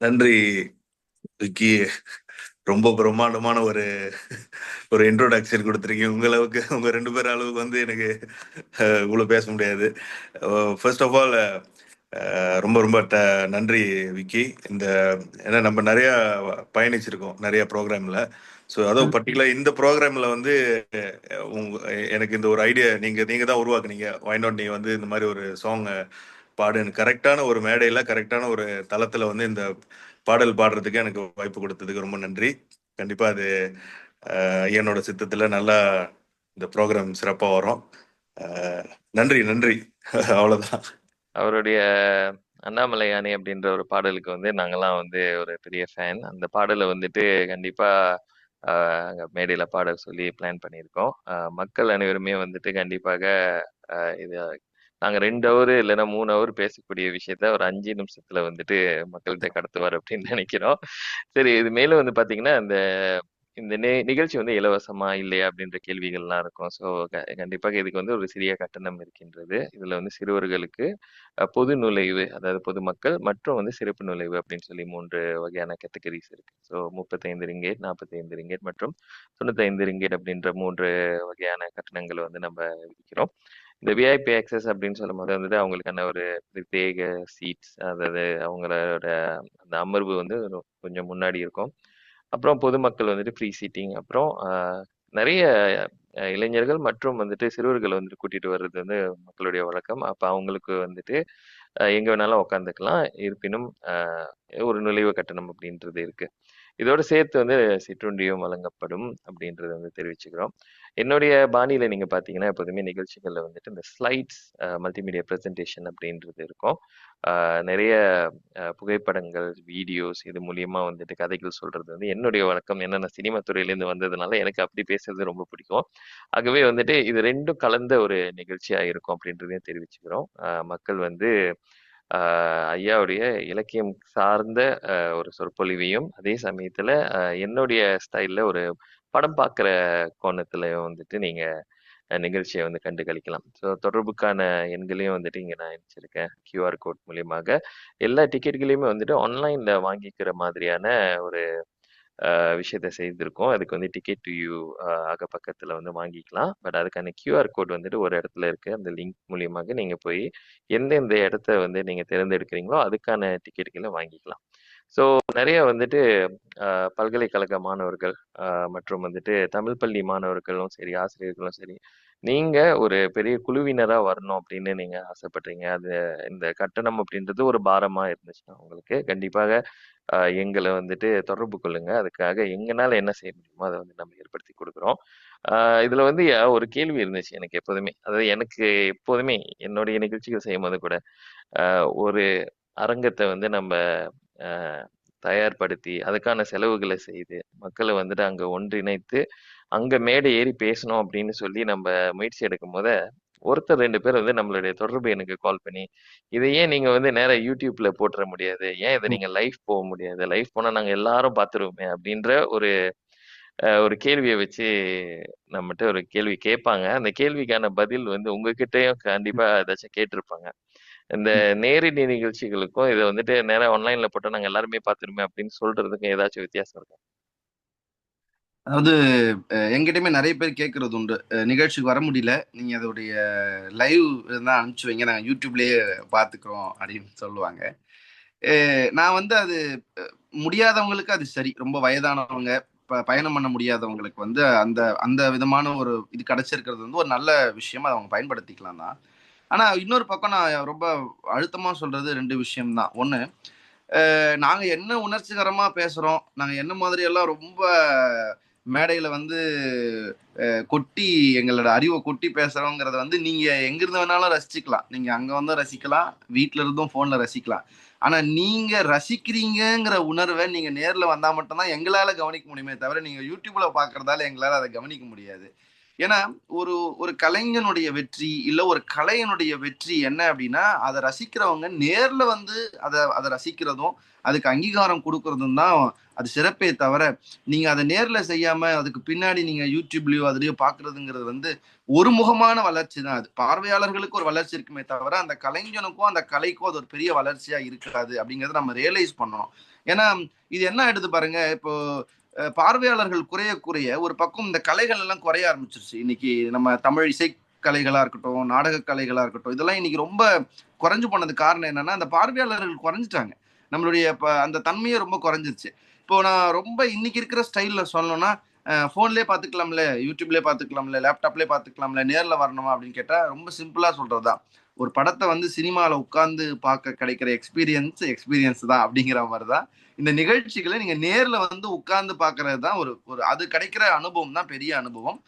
நன்றி விக்கி. ரொம்ப பிரம்மாண்டமான ஒரு ஒரு இன்ட்ரோடக்ஷன் கொடுத்துருக்கீங்க. உங்களவுக்கு உங்க 2 பேர் அளவுக்கு வந்து எனக்கு இவ்வளவு பேச முடியாது. ஃபர்ஸ்ட் ஆஃப் ஆல் ரொம்ப ரொம்ப நன்றி விக்கி. இந்த ஏன்னா நம்ம நிறைய பயணிச்சிருக்கோம் நிறைய ப்ரோக்ராம்ல. ஸோ அதுவும் பர்டிகுலர் இந்த ப்ரோக்ராம்ல வந்து உங்க எனக்கு இந்த ஒரு ஐடியா நீங்க தான் உருவாக்குனீங்க. வை நாட் நீ வந்து இந்த மாதிரி ஒரு சாங் பாடுன்னு கரெக்டான ஒரு மேடையில கரெக்டான ஒரு தளத்துல வந்து இந்த பாடல் பாடுறதுக்கு எனக்கு வாய்ப்பு கொடுத்ததுக்கு ரொம்ப நன்றி. கண்டிப்பா அது ஐயனோட சித்தத்துல நல்லா இந்த ப்ரோக்ராம் சிறப்பா வரும். நன்றி நன்றி. அவ்வளவுதான். அவருடைய அண்ணாமலை யானை அப்படின்ற ஒரு பாடலுக்கு வந்து நாங்கெல்லாம் வந்து ஒரு பெரிய ஃபேன். அந்த பாடலை வந்துட்டு கண்டிப்பா அங்க மேடையில பாட சொல்லி பிளான் பண்ணியிருக்கோம். மக்கள் அனைவருமே வந்துட்டு கண்டிப்பாக இது நாங்க 2 ஹவர் இல்லைன்னா 3 ஹவர் பேசக்கூடிய விஷயத்த ஒரு 5 நிமிஷத்துல வந்துட்டு மக்கள்கிட்ட கடத்துவார் அப்படின்னு நினைக்கிறோம். சரி, இது மேலும் வந்து பாத்தீங்கன்னா இந்த இந்த நிகழ்ச்சி வந்து இலவசமா இல்லையா அப்படின்ற கேள்விகள்லாம் இருக்கும். ஸோ கண்டிப்பாக இதுக்கு வந்து ஒரு சிறிய கட்டணம் இருக்கின்றது. இதுல வந்து சிறுவர்களுக்கு பொது நுழைவு, அதாவது பொதுமக்கள் மற்றும் வந்து சிறப்பு நுழைவு அப்படின்னு சொல்லி 3 வகையான கேட்டகரிஸ் இருக்கு. ஸோ 35 ரிங்கேட், 45 ரிங்கேட் மற்றும் 95 ரிங்கேட் அப்படின்ற 3 வகையான கட்டணங்களை வந்து நம்ம விதிக்கிறோம். இந்த விஐபி ஆக்சஸ் அப்படின்னு சொல்லும்போது வந்துட்டு அவங்களுக்கான ஒரு பிரத்யேக சீட்ஸ், அதாவது அவங்களோட அந்த அமர்வு வந்து கொஞ்சம் முன்னாடி இருக்கும். அப்புறம் பொதுமக்கள் வந்துட்டு ஃப்ரீ சீட்டிங், அப்புறம் நிறைய இளைஞர்கள் மற்றும் வந்துட்டு சிறுவர்கள் வந்துட்டு கூட்டிட்டு வர்றது வந்து மக்களுடைய வழக்கம். அப்ப அவங்களுக்கு வந்துட்டு எங்க வேணாலும் உட்காந்துக்கலாம். இருப்பினும் ஒரு நுழைவு கட்டணம் அப்படின்றது இருக்கு. இதோட சேர்த்து வந்து சிற்றுண்டியும் வழங்கப்படும் அப்படின்றத வந்து தெரிவிச்சுக்கிறோம். என்னுடைய பாணியில நீங்க பார்த்தீங்கன்னா, எப்போதுமே நிகழ்ச்சிகள்ல வந்துட்டு இந்த ஸ்லைட்ஸ், மல்டிமீடியா பிரசன்டேஷன் அப்படின்றது இருக்கும். நிறைய புகைப்படங்கள், வீடியோஸ் இது மூலியமா வந்துட்டு கதைகள் சொல்றது வந்து என்னுடைய வழக்கம். ஏன்னா நான் சினிமா துறையிலேருந்து வந்ததுனால எனக்கு அப்படி பேசுறது ரொம்ப பிடிக்கும். ஆகவே வந்துட்டு இது 2ம் கலந்த ஒரு நிகழ்ச்சியா இருக்கும் அப்படின்றதையும் தெரிவிச்சுக்கிறோம். மக்கள் வந்து ஐயாவுடைய இலக்கியம் சார்ந்த ஒரு சொற்பொழிவையும், அதே சமயத்துல என்னுடைய ஸ்டைல்ல ஒரு படம் பார்க்குற கோணத்துலயும் வந்துட்டு நீங்க நிகழ்ச்சிய வந்து கண்டு களிக்கலாம். ஸோ தொடர்புக்கான எண்களையும் வந்துட்டு இங்க நான் இணைச்சிருக்கேன். QR கோட் மூலியமாக. எல்லா டிக்கெட்களையுமே வந்துட்டு ஆன்லைன்ல வாங்கிக்கிற மாதிரியான ஒரு விஷயத்த செய்திருக்கோம். அதுக்கு வந்து டிக்கெட் டு யூ பக்கத்துல வந்து வாங்கிக்கலாம். பட் அதுக்கான QR கோட் வந்துட்டு ஒரு இடத்துல இருக்கு. அந்த லிங்க் மூலியமாக நீங்க போய் எந்தெந்த இடத்த வந்து நீங்க தேர்ந்தெடுக்கிறீங்களோ அதுக்கான டிக்கெட்டுகள வாங்கிக்கலாம். ஸோ நெறைய வந்துட்டு பல்கலைக்கழக மாணவர்கள் மற்றும் வந்துட்டு தமிழ் பள்ளி மாணவர்களும் சரி, ஆசிரியர்களும் சரி, நீங்க ஒரு பெரிய குழுவினரா வரணும் அப்படின்னு நீங்க ஆசைப்படுறீங்க. அது இந்த கட்டணம் அப்படின்றது ஒரு பாரமா இருந்துச்சுன்னா உங்களுக்கு, கண்டிப்பாக எங்கள வந்துட்டு தொடர்பு கொள்ளுங்க. அதுக்காக எங்கனால என்ன செய்ய முடியுமோ அத வந்து நம்ம ஏற்படுத்தி குடுக்குறோம். இதுல வந்து ஒரு கேள்வி இருந்துச்சு எனக்கு எப்போதுமே. அதாவது எனக்கு எப்போதுமே என்னுடைய நிகழ்ச்சிகள் செய்யும்போது கூட, ஒரு அரங்கத்த வந்து நம்ப அ தயார்படுத்தி, அதுக்கான செலவுகள செய்து, மக்கள வந்துட்டு அங்க ஒன்றிணைத்து, அங்க மேடை ஏறி பேசணும் அப்படின்னு சொல்லி நம்ப முயற்சி எடுக்கும்போது, ஒருத்தர் 2 பேர் வந்து நம்மளுடைய தொடர்பு எனக்கு கால் பண்ணி, "இத ஏன் நீங்க வந்து நேரா YouTubeல போட்டுற முடியாது? ஏன் இத நீங்க லைவ் போக முடியாது? லைவ் போனா நாங்க எல்லாரும் பார்த்துருவோமே!" அப்படின்ற ஒரு ஒரு கேள்விய வச்சு நம்மட்ட ஒரு கேள்வி கேட்பாங்க. அந்த கேள்விக்கான பதில் வந்து உங்ககிட்டயும் கண்டிப்பா ஏதாச்சும் கேட்டிருப்பாங்க. இந்த நேரடி நிகழ்ச்சிகளுக்கும் இத வந்துட்டு நேரா ஆன்லைன்ல போட்டா நாங்க எல்லாருமே பார்த்துருமே அப்படின்னு சொல்றதுக்கும் ஏதாச்சும் வித்தியாசம் இருக்கா? அதாவது எங்கிட்டயுமே நிறைய பேர் கேட்கறது உண்டு. நிகழ்ச்சிக்கு வர முடியல, நீங்க அதோடைய லைவ் தான் அனுப்பிச்சு வைங்க, நாங்கள் யூடியூப்லயே பார்த்துக்கிறோம் அப்படின்னு சொல்லுவாங்க. நான் வந்து அது முடியாதவங்களுக்கு அது சரி. ரொம்ப வயதானவங்க, பயணம் பண்ண முடியாதவங்களுக்கு வந்து அந்த அந்த விதமான ஒரு இது கிடைச்சிருக்கிறது வந்து ஒரு நல்ல விஷயம். அதை அவங்க பயன்படுத்திக்கலாம் தான். ஆனா இன்னொரு பக்கம் நான் ரொம்ப அழுத்தமா சொல்றது 2 விஷயம் தான். ஒண்ணு, நாங்க என்ன உணர்ச்சிகரமா பேசுறோம், நாங்க என்ன மாதிரி எல்லாம் ரொம்ப மேடையில வந்து கொட்டி எங்களோட அறிவை கொட்டி பேசுறோங்கிறத வந்து நீங்க எங்கிருந்து வேணாலும் ரசிச்சுக்கலாம். நீங்க அங்க வந்து ரசிக்கலாம், வீட்ல இருந்தும் போன்ல ரசிக்கலாம். ஆனா நீங்க ரசிக்கிறீங்கங்கிற உணர்வை நீங்க நேர்ல வந்தா மட்டும்தான் எங்களால கவனிக்க முடியுமே தவிர, நீங்க யூடியூப்ல பாக்குறதால எங்களால அதை கவனிக்க முடியாது. ஏன்னா ஒரு ஒரு கலைஞனுடைய வெற்றி இல்ல ஒரு கலைஞனுடைய வெற்றி என்ன அப்படின்னா அதை ரசிக்கிறவங்க நேர்ல வந்து அதை ரசிக்கிறதும் அதுக்கு அங்கீகாரம் கொடுக்கறதும் தான் அது சிறப்பே தவிர நீங்க அதை நேர்ல செய்யாம அதுக்கு பின்னாடி நீங்க யூடியூப்லயோ அதுலயோ பாக்குறதுங்கிறது வந்து ஒரு முகமான வளர்ச்சி தான். அது பார்வையாளர்களுக்கு ஒரு வளர்ச்சி இருக்குமே தவிர அந்த கலைஞனுக்கும் அந்த கலைக்கும் அது ஒரு பெரிய வளர்ச்சியா இருக்காது அப்படிங்கறத நம்ம ரியலைஸ் பண்ணணும். ஏன்னா இது என்ன ஆயிடுது பாருங்க, இப்போ பார்வையாளர்கள் குறைய குறைய ஒரு பக்கம் இந்த கலைகள் எல்லாம் குறைய ஆரம்பிச்சிருச்சு. இன்னைக்கு நம்ம தமிழ் இசை கலைகளா இருக்கட்டும், நாடக கலைகளா இருக்கட்டும், இதெல்லாம் இன்னைக்கு ரொம்ப குறைஞ்சு போனது காரணம் என்னன்னா அந்த பார்வையாளர்கள் குறைஞ்சிட்டாங்க. நம்மளுடைய அந்த தன்மையே ரொம்ப குறைஞ்சிருச்சு. இப்போ நான் ரொம்ப இன்னைக்கு இருக்கிற ஸ்டைல்ல சொல்லணும்னா போன்லயே பாத்துக்கலாம்ல, யூடியூப்லயே பாத்துக்கலாம்ல, லேப்டாப்லயே பாத்துக்கலாம்ல, நேர்ல வரணுமா அப்படின்னு கேட்டா ரொம்ப சிம்பிளா சொல்றதுதான். ஒரு படத்தை வந்து சினிமால உட்கார்ந்து பார்க்க கிடைக்கிற எக்ஸ்பீரியன்ஸ் தான் அப்படிங்கிற மாதிரிதான் இந்த நிகழ்ச்சிகளை நீங்க நேர்ல வந்து உட்கார்ந்து பாக்குறது தான் ஒரு ஒரு அது கிடைக்கிற அனுபவம் தான் பெரிய அனுபவம்.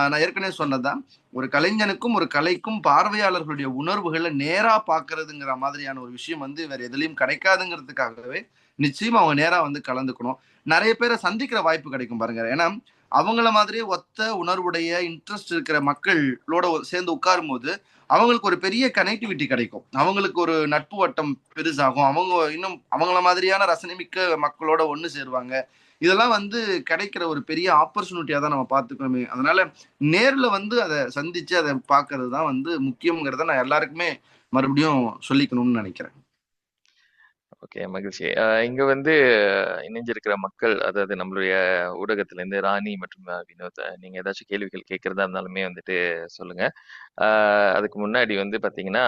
நான் ஏற்கனவே சொன்னதுதான், ஒரு கலைஞனுக்கும் ஒரு கலைக்கும் பார்வையாளர்களுடைய உணர்வுகளை நேரா பாக்குறதுங்கிற மாதிரியான ஒரு விஷயம் வந்து வேற எதுலயும் கிடைக்காதுங்கிறதுக்காகவே நிச்சயமா அவங்க நேரா வந்து கலந்துக்கணும். நிறைய பேரை சந்திக்கிற வாய்ப்பு கிடைக்கும் பாருங்க. ஏன்னா அவங்கள மாதிரியே ஒத்த உணர்வுடைய இன்ட்ரெஸ்ட் இருக்கிற மக்களோட சேர்ந்து உட்காரும் போது அவங்களுக்கு ஒரு பெரிய கனெக்டிவிட்டி கிடைக்கும். அவங்களுக்கு ஒரு நட்பு வட்டம் பெருசாகும். அவங்க இன்னும் அவங்கள மாதிரியான ரசனை மிக்க மக்களோட ஒண்ணு சேருவாங்க. இதெல்லாம் வந்து கிடைக்கிற ஒரு பெரிய ஆப்பர்ச்சுனிட்டியா தான் நம்ம பார்த்துக்கணுமே. அதனால நேர்ல வந்து அதை சந்திச்சு அதை பார்க்கறது தான் வந்து முக்கியங்கிறத நான் எல்லாருக்குமே மறுபடியும் சொல்லிக்கணும்னு நினைக்கிறேன். ஓகே, மகிழ்ச்சி. இங்க வந்து இணைஞ்சிருக்கிற மக்கள், அதாவது நம்மளுடைய ஊடகத்திலேருந்து ராணி மற்றும் வினோத், நீங்க ஏதாச்சும் கேள்விகள் கேட்கறதா இருந்தாலுமே வந்துட்டு சொல்லுங்க. அதுக்கு முன்னாடி வந்து பாத்தீங்கன்னா,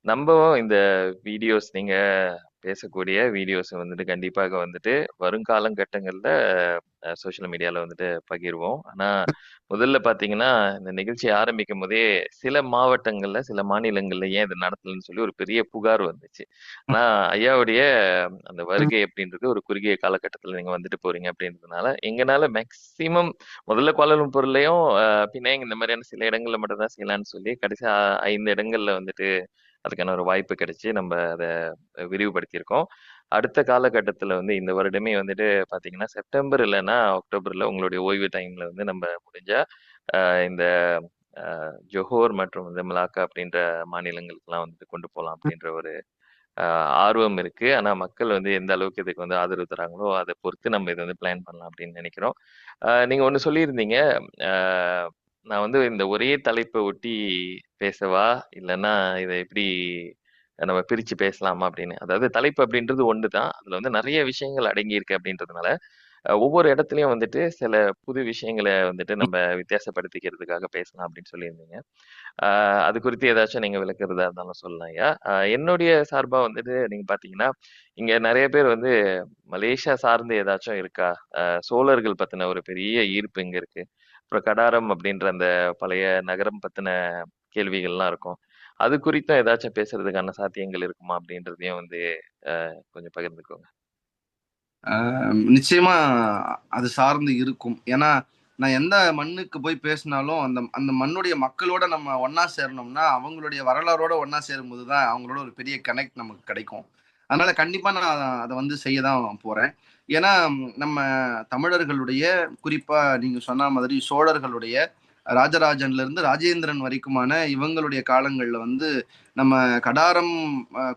நம்பவும் இந்த வீடியோஸ் நீங்க பேசக்கூடிய வீடியோஸ் வந்துட்டு கண்டிப்பாக வந்துட்டு வருங்காலங்கட்டங்கள்ல சோஷியல் மீடியால வந்துட்டு பகிர்வோம். ஆனா முதல்ல பாத்தீங்கன்னா, இந்த நிகழ்ச்சி ஆரம்பிக்கும் போதே சில மாவட்டங்கள்ல, சில மாநிலங்கள்ல ஏன் இது நடத்தலன்னு சொல்லி ஒரு பெரிய புகார் வந்துச்சு. ஆனா ஐயாவுடைய அந்த வருகை அப்படின்றது ஒரு குறுகிய காலகட்டத்துல நீங்க வந்துட்டு போறீங்க அப்படின்றதுனால, எங்கனால மேக்ஸிமம் முதல்ல கோலாலம்பூர்லயும், பின்ன இந்த மாதிரியான சில இடங்கள்ல மட்டும் தான் செய்யலாம்னு சொல்லி, கடைசியா 5 இடங்கள்ல வந்துட்டு அதுக்கான ஒரு வாய்ப்பு கிடைச்சு நம்ம அத விரிவுபடுத்தியிருக்கோம். அடுத்த காலகட்டத்துல வந்து இந்த வருடமே வந்துட்டு பாத்தீங்கன்னா, செப்டம்பர் இல்லன்னா அக்டோபர்ல உங்களுடைய ஓய்வு டைம்ல வந்து நம்ம முடிஞ்சா, இந்த ஜொஹோர் மற்றும் இந்த மலாக்கா அப்படின்ற மாநிலங்களுக்கெல்லாம் வந்துட்டு கொண்டு போலாம் அப்படின்ற ஒரு ஆர்வம் இருக்கு. ஆனா மக்கள் வந்து எந்த அளவுக்கு இதுக்கு வந்து ஆதரவு தராங்களோ, அத பொறுத்து நம்ம இத வந்து பிளான் பண்ணலாம் அப்படின்னு நினைக்கிறோம். நீங்க ஒண்ணு சொல்லியிருந்தீங்க. அ நான் வந்து இந்த ஒரே தலைப்ப ஒட்டி பேசவா? இல்லன்னா இத எப்படி நம்ம பிரிச்சு பேசலாமா அப்படின்னு. அதாவது தலைப்பு அப்படின்றது ஒண்ணுதான். அதுல வந்து நெறைய விஷயங்கள் அடங்கியிருக்கு அப்படின்றதுனால, ஒவ்வொரு இடத்துலயும் வந்துட்டு சில புது விஷயங்கள வந்துட்டு நம்ம வித்தியாசப்படுத்திக்கிறதுக்காக பேசலாம் அப்படின்னு சொல்லியிருந்தீங்க. அ அது குறித்து ஏதாச்சும் நீங்க விளக்குறதா இருந்தாலும் சொல்லலாம் ஐயா. என்னுடைய சார்பா வந்துட்டு நீங்க பார்த்தீங்கன்னா, இங்க நெறைய பேர் வந்து மலேசியா சார்ந்து ஏதாச்சும் இருக்கா? சோழர்கள் பத்தின ஒரு பெரிய ஈர்ப்பு இங்க இருக்கு. அப்புறம் கடாரம் அப்படின்ற அந்த பழைய நகரம் பத்தின கேள்விகள்லாம் இருக்கும். அது குறித்தும் ஏதாச்சும் பேசுறதுக்கான சாத்தியங்கள் இருக்குமா? அப்படின்றதையும் வந்து கொஞ்சம் பகிர்ந்துக்கோங்க. நிச்சயமா அது சார்ந்து இருக்கும். ஏன்னா நான் எந்த மண்ணுக்கு போய் பேசினாலும் அந்த அந்த மண்ணுடைய மக்களோட நம்ம ஒண்ணா சேரணும்னா அவங்களுடைய வரலாறோட ஒண்ணா சேரும்போது தான் அவங்களோட ஒரு பெரிய கனெக்ட் நமக்கு கிடைக்கும். அதனால கண்டிப்பா நான் அதை வந்து செய்ய தான் போறேன். ஏன்னா நம்ம தமிழர்களுடைய, குறிப்பா நீங்க சொன்ன மாதிரி சோழர்களுடைய, ராஜராஜன்ல இருந்து ராஜேந்திரன் வரைக்குமான இவங்களுடைய காலங்கள்ல வந்து நம்ம கடாரம்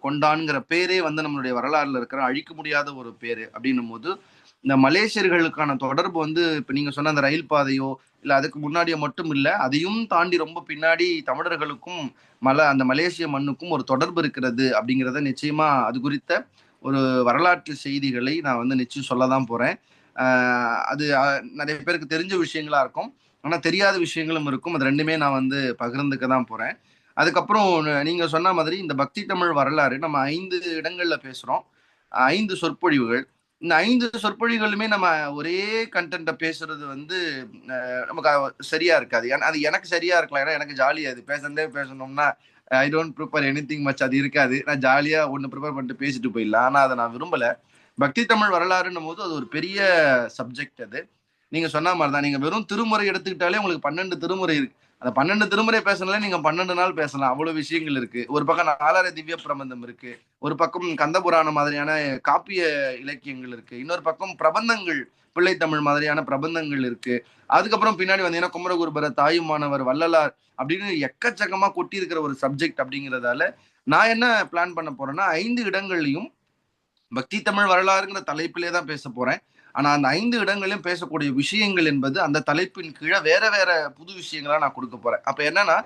கொண்டான்ங்கிற பேரே வந்து நம்மளுடைய வரலாறுல இருக்கிற அழிக்க முடியாத ஒரு பேரு அப்படின்னும் போது இந்த மலேசியர்களுக்கான தொடர்பு வந்து இப்ப நீங்க சொன்ன அந்த ரயில் பாதையோ இல்ல அதுக்கு முன்னாடியோ மட்டும் இல்ல, அதையும் தாண்டி ரொம்ப பின்னாடி தமிழர்களுக்கும் அந்த மலேசிய மண்ணுக்கும் ஒரு தொடர்பு இருக்கிறது அப்படிங்கிறத நிச்சயமா அது குறித்த ஒரு வரலாற்று செய்திகளை நான் வந்து நிச்சயம் சொல்லதான் போறேன். அது நிறைய பேருக்கு தெரிஞ்ச விஷயங்களா இருக்கும், ஆனா தெரியாத விஷயங்களும் இருக்கும். அது ரெண்டுமே நான் வந்து பகிர்ந்துக்க தான் போறேன். அதுக்கப்புறம் நீங்க சொன்ன மாதிரி இந்த பக்தி தமிழ் வரலாறு நம்ம 5 இடங்கள்ல பேசுறோம். 5 சொற்பொழிவுகள். இந்த 5 சொற்பொழிவுகளுமே நம்ம ஒரே கண்டென்ட்ட பேசுறது வந்து நமக்கு சரியா இருக்காது. அது எனக்கு சரியா இருக்கலாம். ஏன்னா எனக்கு ஜாலியா அது பேசுறதே பேசணும்னா I don't prepare anything much, அது இருக்காது. நான் ஜாலியா ஒண்ணு ப்ரிப்பேர் பண்ணிட்டு பேசிட்டு போயிடலாம். ஆனா அதை நான் விரும்பல. பக்தி தமிழ் வரலாறுன்னும் போது அது ஒரு பெரிய சப்ஜெக்ட் அது. நீங்க சொன்ன மாதிரிதான், நீங்க வெறும் திருமுறை எடுத்துக்கிட்டாலே உங்களுக்கு 12 திருமுறை இருக்கு. அந்த 12 திருமுறை பேசணும்ல நீங்க 12 நாள் பேசலாம். அவ்வளவு விஷயங்கள் இருக்கு. ஒரு பக்கம் நாலாயிர திவ்ய பிரபந்தம் இருக்கு, ஒரு பக்கம் கந்த புராணம் மாதிரியான காப்பிய இலக்கியங்கள் இருக்கு, இன்னொரு பக்கம் பிரபந்தங்கள் பிள்ளைத்தமிழ் மாதிரியான பிரபந்தங்கள் இருக்கு. அதுக்கப்புறம் பின்னாடி வந்தீங்கன்னா குமரகுருபர, தாயுமானவர், வள்ளலார் அப்படின்னு எக்கச்சக்கமா கொட்டி இருக்கிற ஒரு சப்ஜெக்ட் அப்படிங்கிறதால நான் என்ன பிளான் பண்ண போறேன்னா 5 இடங்கள்லையும் பக்தி தமிழ் வரலாறுங்கிற தலைப்பிலே தான் பேச போறேன். ஆனா அந்த 5 இடங்களையும் பேசக்கூடிய விஷயங்கள் என்பது அந்த தலைப்பின் கீழே வேற வேற புது விஷயங்களா நான் கொடுக்க போறேன். அப்ப என்னன்னா,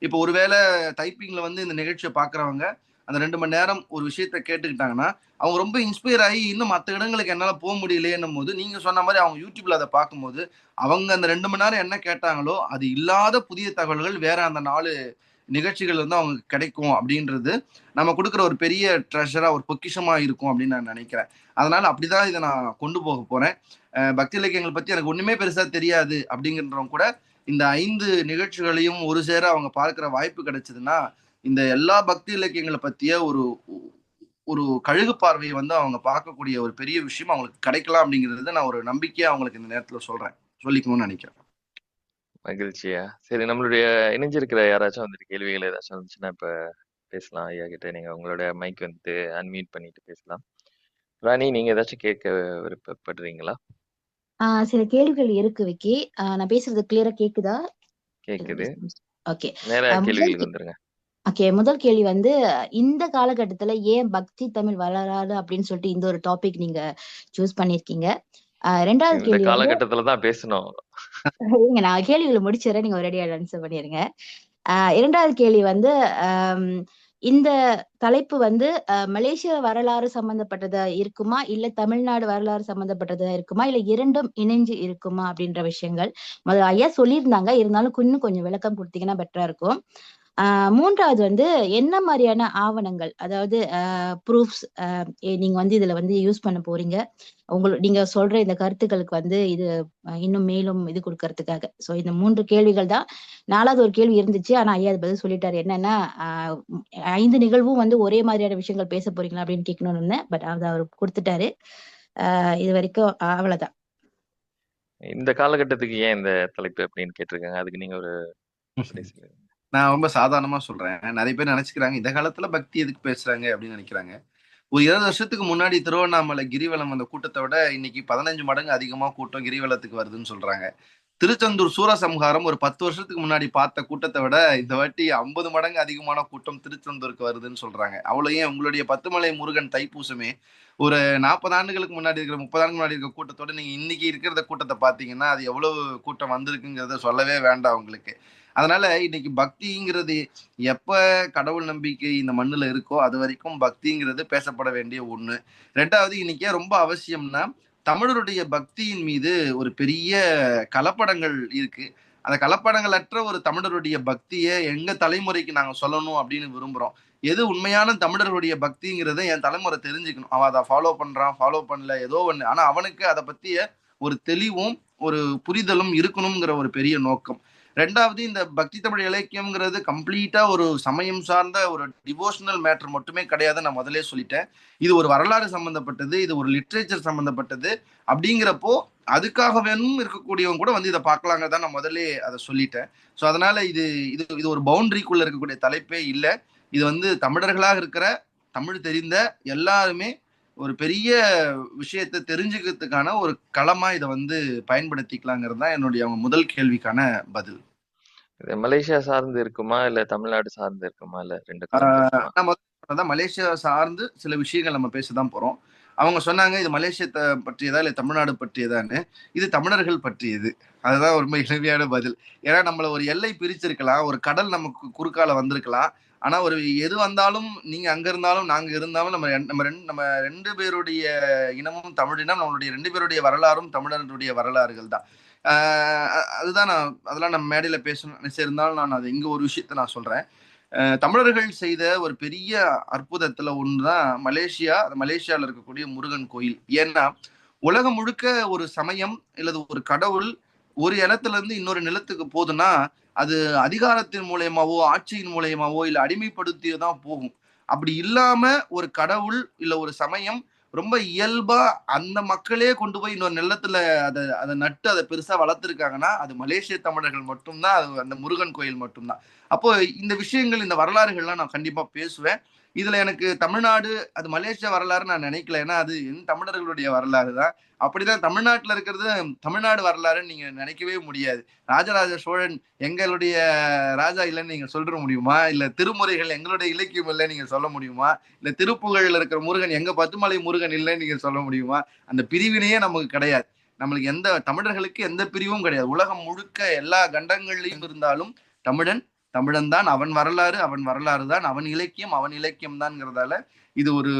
இப்போ ஒருவேளை டைப்பிங்ல வந்து இந்த நிகழ்ச்சியை பாக்குறவங்க அந்த 2 மணி நேரம் ஒரு விஷயத்த கேட்டுக்கிட்டாங்கன்னா அவங்க ரொம்ப இன்ஸ்பயர் ஆகி இன்னும் மற்ற இடங்களுக்கு என்னால போக முடியலையேன்னும் போது நீங்க சொன்ன மாதிரி அவங்க யூடியூப்ல அதை பார்க்கும்போது அவங்க அந்த 2 மணி நேரம் என்ன கேட்டாங்களோ அது இல்லாத புதிய தகவல்கள் வேற அந்த 4 நிகழ்ச்சிகள் வந்து அவங்களுக்கு கிடைக்கும் அப்படின்றது நம்ம கொடுக்குற ஒரு பெரிய ட்ரெஷரா ஒரு பொக்கிஷமா இருக்கும் அப்படின்னு நான் நினைக்கிறேன். அதனால அப்படிதான் இதை நான் கொண்டு போக போறேன். பக்தி இலக்கியங்கள் பத்தி எனக்கு ஒண்ணுமே பெருசா தெரியாது அப்படிங்கிறவங்க கூட இந்த 5 நிகழ்ச்சிகளையும் ஒரு சேர அவங்க பார்க்கிற வாய்ப்பு கிடைச்சதுன்னா இந்த எல்லா பக்தி இலக்கியங்களை பத்திய ஒரு ஒரு கழுகு பார்வையை வந்து அவங்க பார்க்கக்கூடிய ஒரு பெரிய விஷயம் அவங்களுக்கு கிடைக்கலாம் அப்படிங்கிறது நான் ஒரு நம்பிக்கையா அவங்களுக்கு இந்த நேரத்துல சொல்லிக்கணும்னு நினைக்கிறேன். மகிழ்ச்சியா. சரி, நம்மளுடைய இணைஞ்சிருக்கிற யாராச்சும் வந்துட்டு கேள்விகள் ஏதாச்சும் வந்துச்சுன்னா இப்ப பேசலாம் ஐயா கிட்ட. நீங்க உங்களோட மைக் வந்துட்டு அன்மியூட் பண்ணிட்டு பேசலாம். ராணி, நீங்க ஏதாச்சும் கேட்க விருப்பப்படுறீங்களா? சில கேள்விகள் இருக்கு விக்கி. நான் பேசுறது கிளியரா கேக்குதா? கேக்குது. ஓகே, நேரா கேள்விகளுக்கு வந்துருங்க. ஓகே. முதல் கேள்வி வந்து இந்த காலகட்டத்துல ஏன் பக்தி தமிழ் வரலாறு அப்படின்னு சொல்லிட்டு இந்த ஒரு டாபிக் நீங்க சூஸ் பண்ணிருக்கீங்க? ரெண்டாவது இந்த கேள்வி காலகட்டத்துல தான் பேசணும். நான் கேள்விகளை முடிச்சிடறேன், நீங்க ஒரேடியா ஆன்சர் பண்ணிருங்க. இரண்டாவது கேள்வி வந்து இந்த தலைப்பு வந்து மலேசிய வரலாறு சம்பந்தப்பட்டதா இருக்குமா, இல்ல தமிழ்நாடு வரலாறு சம்பந்தப்பட்டதா இருக்குமா, இல்ல இரண்டும் இணைஞ்சு இருக்குமா அப்படின்ற விஷயங்கள் முதல்ல ஐயா சொல்லியிருந்தாங்க. இருந்தாலும் இன்னும் கொஞ்சம் விளக்கம் கொடுத்தீங்கன்னா பெட்டரா இருக்கும். மூன்றாவது வந்து என்ன மாதிரியான ஆவணங்கள், அதாவது ப்ரூஃப்ஸ் நீங்க வந்து இதுல வந்து யூஸ் பண்ண போறீங்க, நீங்க சொல்ற இந்த கருத்துக்களுக்கு வந்து இது இன்னும் மேலும் இது கொடுக்கறதுக்காக. சோ இந்த 3 கேள்விகள் தான். 4வது ஒரு கேள்வி இருந்துச்சு, ஆனா ஐயா அது பதில் சொல்லிட்டாரு. என்னன்னா 5 நிகழ்வும் வந்து ஒரே மாதிரியான விஷயங்கள் பேச போறீங்களா அப்படின்னு கேட்கணும்னு, பட் அதை அவர் கொடுத்துட்டாரு. இது வரைக்கும் அவ்வளவுதான். இந்த காலகட்டத்துக்கு ஏன் இந்த தலைப்பு அப்படின்னு கேட்டிருக்காங்க, அதுக்கு நீங்க ஒரு நான் ரொம்ப சாதாரணமா சொல்றேன். நிறைய பேர் நினைச்சுக்கிறாங்க இந்த காலத்துல பக்தி எதுக்கு பேசுறாங்க அப்படின்னு நினைக்கிறாங்க. ஒரு 20 வருஷத்துக்கு முன்னாடி திருவண்ணாமலை கிரிவலம் வந்த கூட்டத்தை விட இன்னைக்கு 15 மடங்கு அதிகமா கூட்டம் கிரிவலத்துக்கு வருதுன்னு சொல்றாங்க. திருச்செந்தூர் சூரசம்ஹாரம் ஒரு 10 வருஷத்துக்கு முன்னாடி பார்த்த கூட்டத்தை விட இந்த வாட்டி 50 மடங்கு அதிகமான கூட்டம் திருச்செந்தூருக்கு வருதுன்னு சொல்றாங்க. அவ்வளவு ஏன் உங்களுடைய பத்துமலை முருகன் தைப்பூசமே ஒரு 40 ஆண்டுகளுக்கு முன்னாடி இருக்கிற 30 ஆண்டுக்கு முன்னாடி இருக்கிற கூட்டத்தோட நீங்க இன்னைக்கு இருக்கிற கூட்டத்தை பாத்தீங்கன்னா அது எவ்வளவு கூட்டம் வந்திருக்குங்கிறத சொல்லவே வேண்டாம் உங்களுக்கு. அதனால இன்னைக்கு பக்திங்கிறது எப்ப கடவுள் நம்பிக்கை இந்த மண்ணுல இருக்கோ அது வரைக்கும் பக்திங்கிறது பேசப்பட வேண்டிய ஒண்ணு. ரெண்டாவது இன்னைக்கு ரொம்ப அவசியம்னா தமிழருடைய பக்தியின் மீது ஒரு பெரிய கலப்படங்கள் இருக்கு. அந்த கலப்படங்கள் அற்ற ஒரு தமிழருடைய பக்தியை எங்க தலைமுறைக்கு நாங்க சொல்லணும் அப்படின்னு விரும்புறோம். எது உண்மையான தமிழர்களுடைய பக்திங்கிறத என் தலைமுறை தெரிஞ்சுக்கணும். அவன் அதை ஃபாலோ பண்றான், ஃபாலோ பண்ணல, ஏதோ ஒண்ணு. ஆனா அவனுக்கு அதை பத்திய ஒரு தெளிவும் ஒரு புரிதலும் இருக்கணுங்கிற ஒரு பெரிய நோக்கம். ரெண்டாவது இந்த பக்தி தமிழ் இலக்கியம்ங்கிறது கம்ப்ளீட்டா ஒரு சமயம் சார்ந்த ஒரு டிவோஷனல் மேட்டர் மட்டுமே கிடையாது. நான் முதலே சொல்லிட்டேன். இது ஒரு வரலாறு சம்பந்தப்பட்டது, இது ஒரு லிட்ரேச்சர் சம்பந்தப்பட்டது. அப்படிங்கிறப்போ அதுக்காக வேணும் இருக்கக்கூடியவங்க கூட வந்து இதை பார்க்கலாங்கிறத நான் முதலே அதை சொல்லிட்டேன். ஸோ அதனால இது இது இது ஒரு பவுண்டரிக்குள்ள இருக்கக்கூடிய தலைப்பே இல்லை. இது வந்து தமிழர்களாக இருக்கிற தமிழ் தெரிந்த எல்லாருமே ஒரு பெரிய விஷயத்தை தெரிஞ்சுக்கிறதுக்கான ஒரு களமா இதை வந்து பயன்படுத்திக்கலாங்கிறது தான் என்னுடைய முதல் கேள்விக்கான பதில். மலேசியா சார்ந்து இருக்குமா இல்ல தமிழ்நாடு சார்ந்து இருக்குமா இல்ல ரெண்டு நம்ம மலேசியா சார்ந்து சில விஷயங்கள் நம்ம பேசதான் போறோம். அவங்க சொன்னாங்க இது மலேசியத்தை பற்றியதா இல்ல தமிழ்நாடு பற்றியதான்னு. இது தமிழர்கள் பற்றியது. அதுதான் ரொம்ப இனிமையான பதில். ஏன்னா நம்மள ஒரு எல்லை பிரிச்சிருக்கலாம், ஒரு கடல் நமக்கு குறுக்கால வந்திருக்கலாம். ஆனா ஒரு எது வந்தாலும் நீங்க அங்க இருந்தாலும் நாங்க இருந்தாலும் நம்ம ரெண்டு பேருடைய இனமும் தமிழினம், நம்மளுடைய 2 பேருடைய வரலாறும் தமிழர்களுடைய வரலாறுகள் தான். அதுதான் அதெல்லாம் நம்ம மேடையில பேசணும் இருந்தாலும் நான் அது இங்க ஒரு விஷயத்த நான் சொல்றேன். தமிழர்கள் செய்த ஒரு பெரிய அற்புதத்துல ஒண்ணுதான் மலேசியால இருக்கக்கூடிய முருகன் கோயில். ஏன்னா உலகம் முழுக்க ஒரு சமயம் இல்லது ஒரு கடவுள் ஒரு இடத்துல இருந்து இன்னொரு நிலத்துக்கு போகுதுன்னா அது அதிகாரத்தின் மூலயமாவோ ஆட்சியின் மூலயமாவோ இல்ல அடிமைப்படுத்தியோ தான் போகும். அப்படி இல்லாம ஒரு கடவுள் இல்ல ஒரு சமயம் ரொம்ப இயல்பா அந்த மக்களே கொண்டு போய் இன்னொரு நிலத்துல அதை நட்டு அதை பெருசா வளர்த்துருக்காங்கன்னா அது மலேசிய தமிழர்கள் மட்டும்தான், அது அந்த முருகன் கோயில் மட்டும்தான். அப்போ இந்த விஷயங்கள் இந்த வரலாறுகள்லாம் நான் கண்டிப்பா பேசுவேன். இதுல எனக்கு தமிழ்நாடு அது மலேசியா வரலாறு நான் நினைக்கல. ஏன்னா அது தமிழர்களுடைய வரலாறு தான். அப்படிதான் தமிழ்நாட்டுல இருக்கிறது தமிழ்நாடு வரலாறுன்னு நீங்க நினைக்கவே முடியாது. ராஜராஜ சோழன் எங்களுடைய ராஜா இல்லைன்னு நீங்க சொல்ற முடியுமா? இல்ல திருமுறைகள் எங்களுடைய இலக்கியம் இல்லைன்னு நீங்க சொல்ல முடியுமா? இல்ல திருப்புகழ்ல இருக்கிற முருகன் எங்க பத்துமலை முருகன் இல்லைன்னு நீங்க சொல்ல முடியுமா? அந்த பிரிவினையே நமக்கு கிடையாது. நம்மளுக்கு எந்த தமிழர்களுக்கு எந்த பிரிவும் கிடையாது. உலகம் முழுக்க எல்லா கண்டங்கள்லயும் இருந்தாலும் தமிழன் தான், அவன் வரலாறு தான், அவன் இலக்கியம் தான்ங்கிறதால இது ஒரு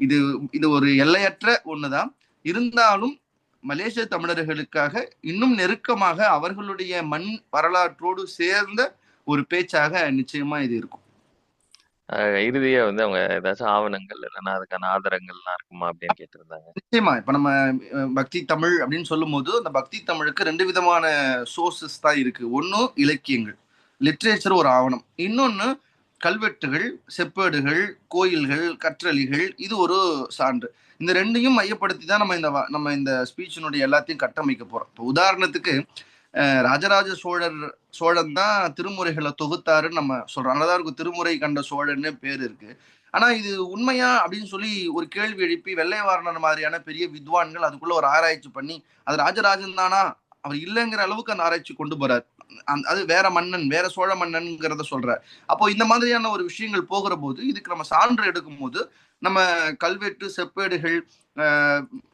இது இது ஒரு எல்லையற்ற ஒண்ணுதான். இருந்தாலும் மலேசிய தமிழர்களுக்காக இன்னும் நெருக்கமாக அவர்களுடைய மண் வரலாற்றோடு சேர்ந்த ஒரு பேச்சாக நிச்சயமா இது இருக்கும். இறுதியா வந்து அவங்க ஏதாச்சும் ஆவணங்கள் இல்லைன்னா அதுக்கான ஆதாரங்கள்லாம் இருக்குமா அப்படின்னு கேட்டிருந்தாங்க. நிச்சயமா இப்ப நம்ம பக்தி தமிழ் அப்படின்னு சொல்லும் போது அந்த பக்தி தமிழுக்கு 2 விதமான சோர்சஸ் தான் இருக்கு. ஒன்னு இலக்கியங்கள், லிட்ரேச்சர் ஒரு ஆவணம். இன்னொன்னு கல்வெட்டுகள், செப்பேடுகள், கோயில்கள், கற்றளிகள். இது ஒரு சான்று. இந்த 2யும் மையப்படுத்தி தான் நம்ம இந்த ஸ்பீச்சினுடைய எல்லாத்தையும் கட்டமைக்க போறோம். இப்போ உதாரணத்துக்கு ராஜராஜ சோழன் தான் திருமுறைகளை தொகுத்தாருன்னு நம்ம சொல்றோம். அதனாலதான் இருக்கு திருமுறை கண்ட சோழன்னு பேர் இருக்கு. ஆனா இது உண்மையா அப்படின்னு சொல்லி ஒரு கேள்வி எழுப்பி வெள்ளைவாரணர் மாதிரியான பெரிய வித்வான்கள் அதுக்குள்ள ஒரு ஆராய்ச்சி பண்ணி அது ராஜராஜன் தானா அவர் இல்லைங்கிற அளவுக்கு அந்த ஆராய்ச்சி கொண்டு போறாரு. அது வேற மன்னன், வேற சோழ மன்னன்ங்கிறத சொல்றாரு. அப்போ இந்த மாதிரியான ஒரு விஷயங்கள் போகிற போது இதுக்கு நம்ம சான்று எடுக்கும் போது நம்ம கல்வெட்டு, செப்பேடுகள்,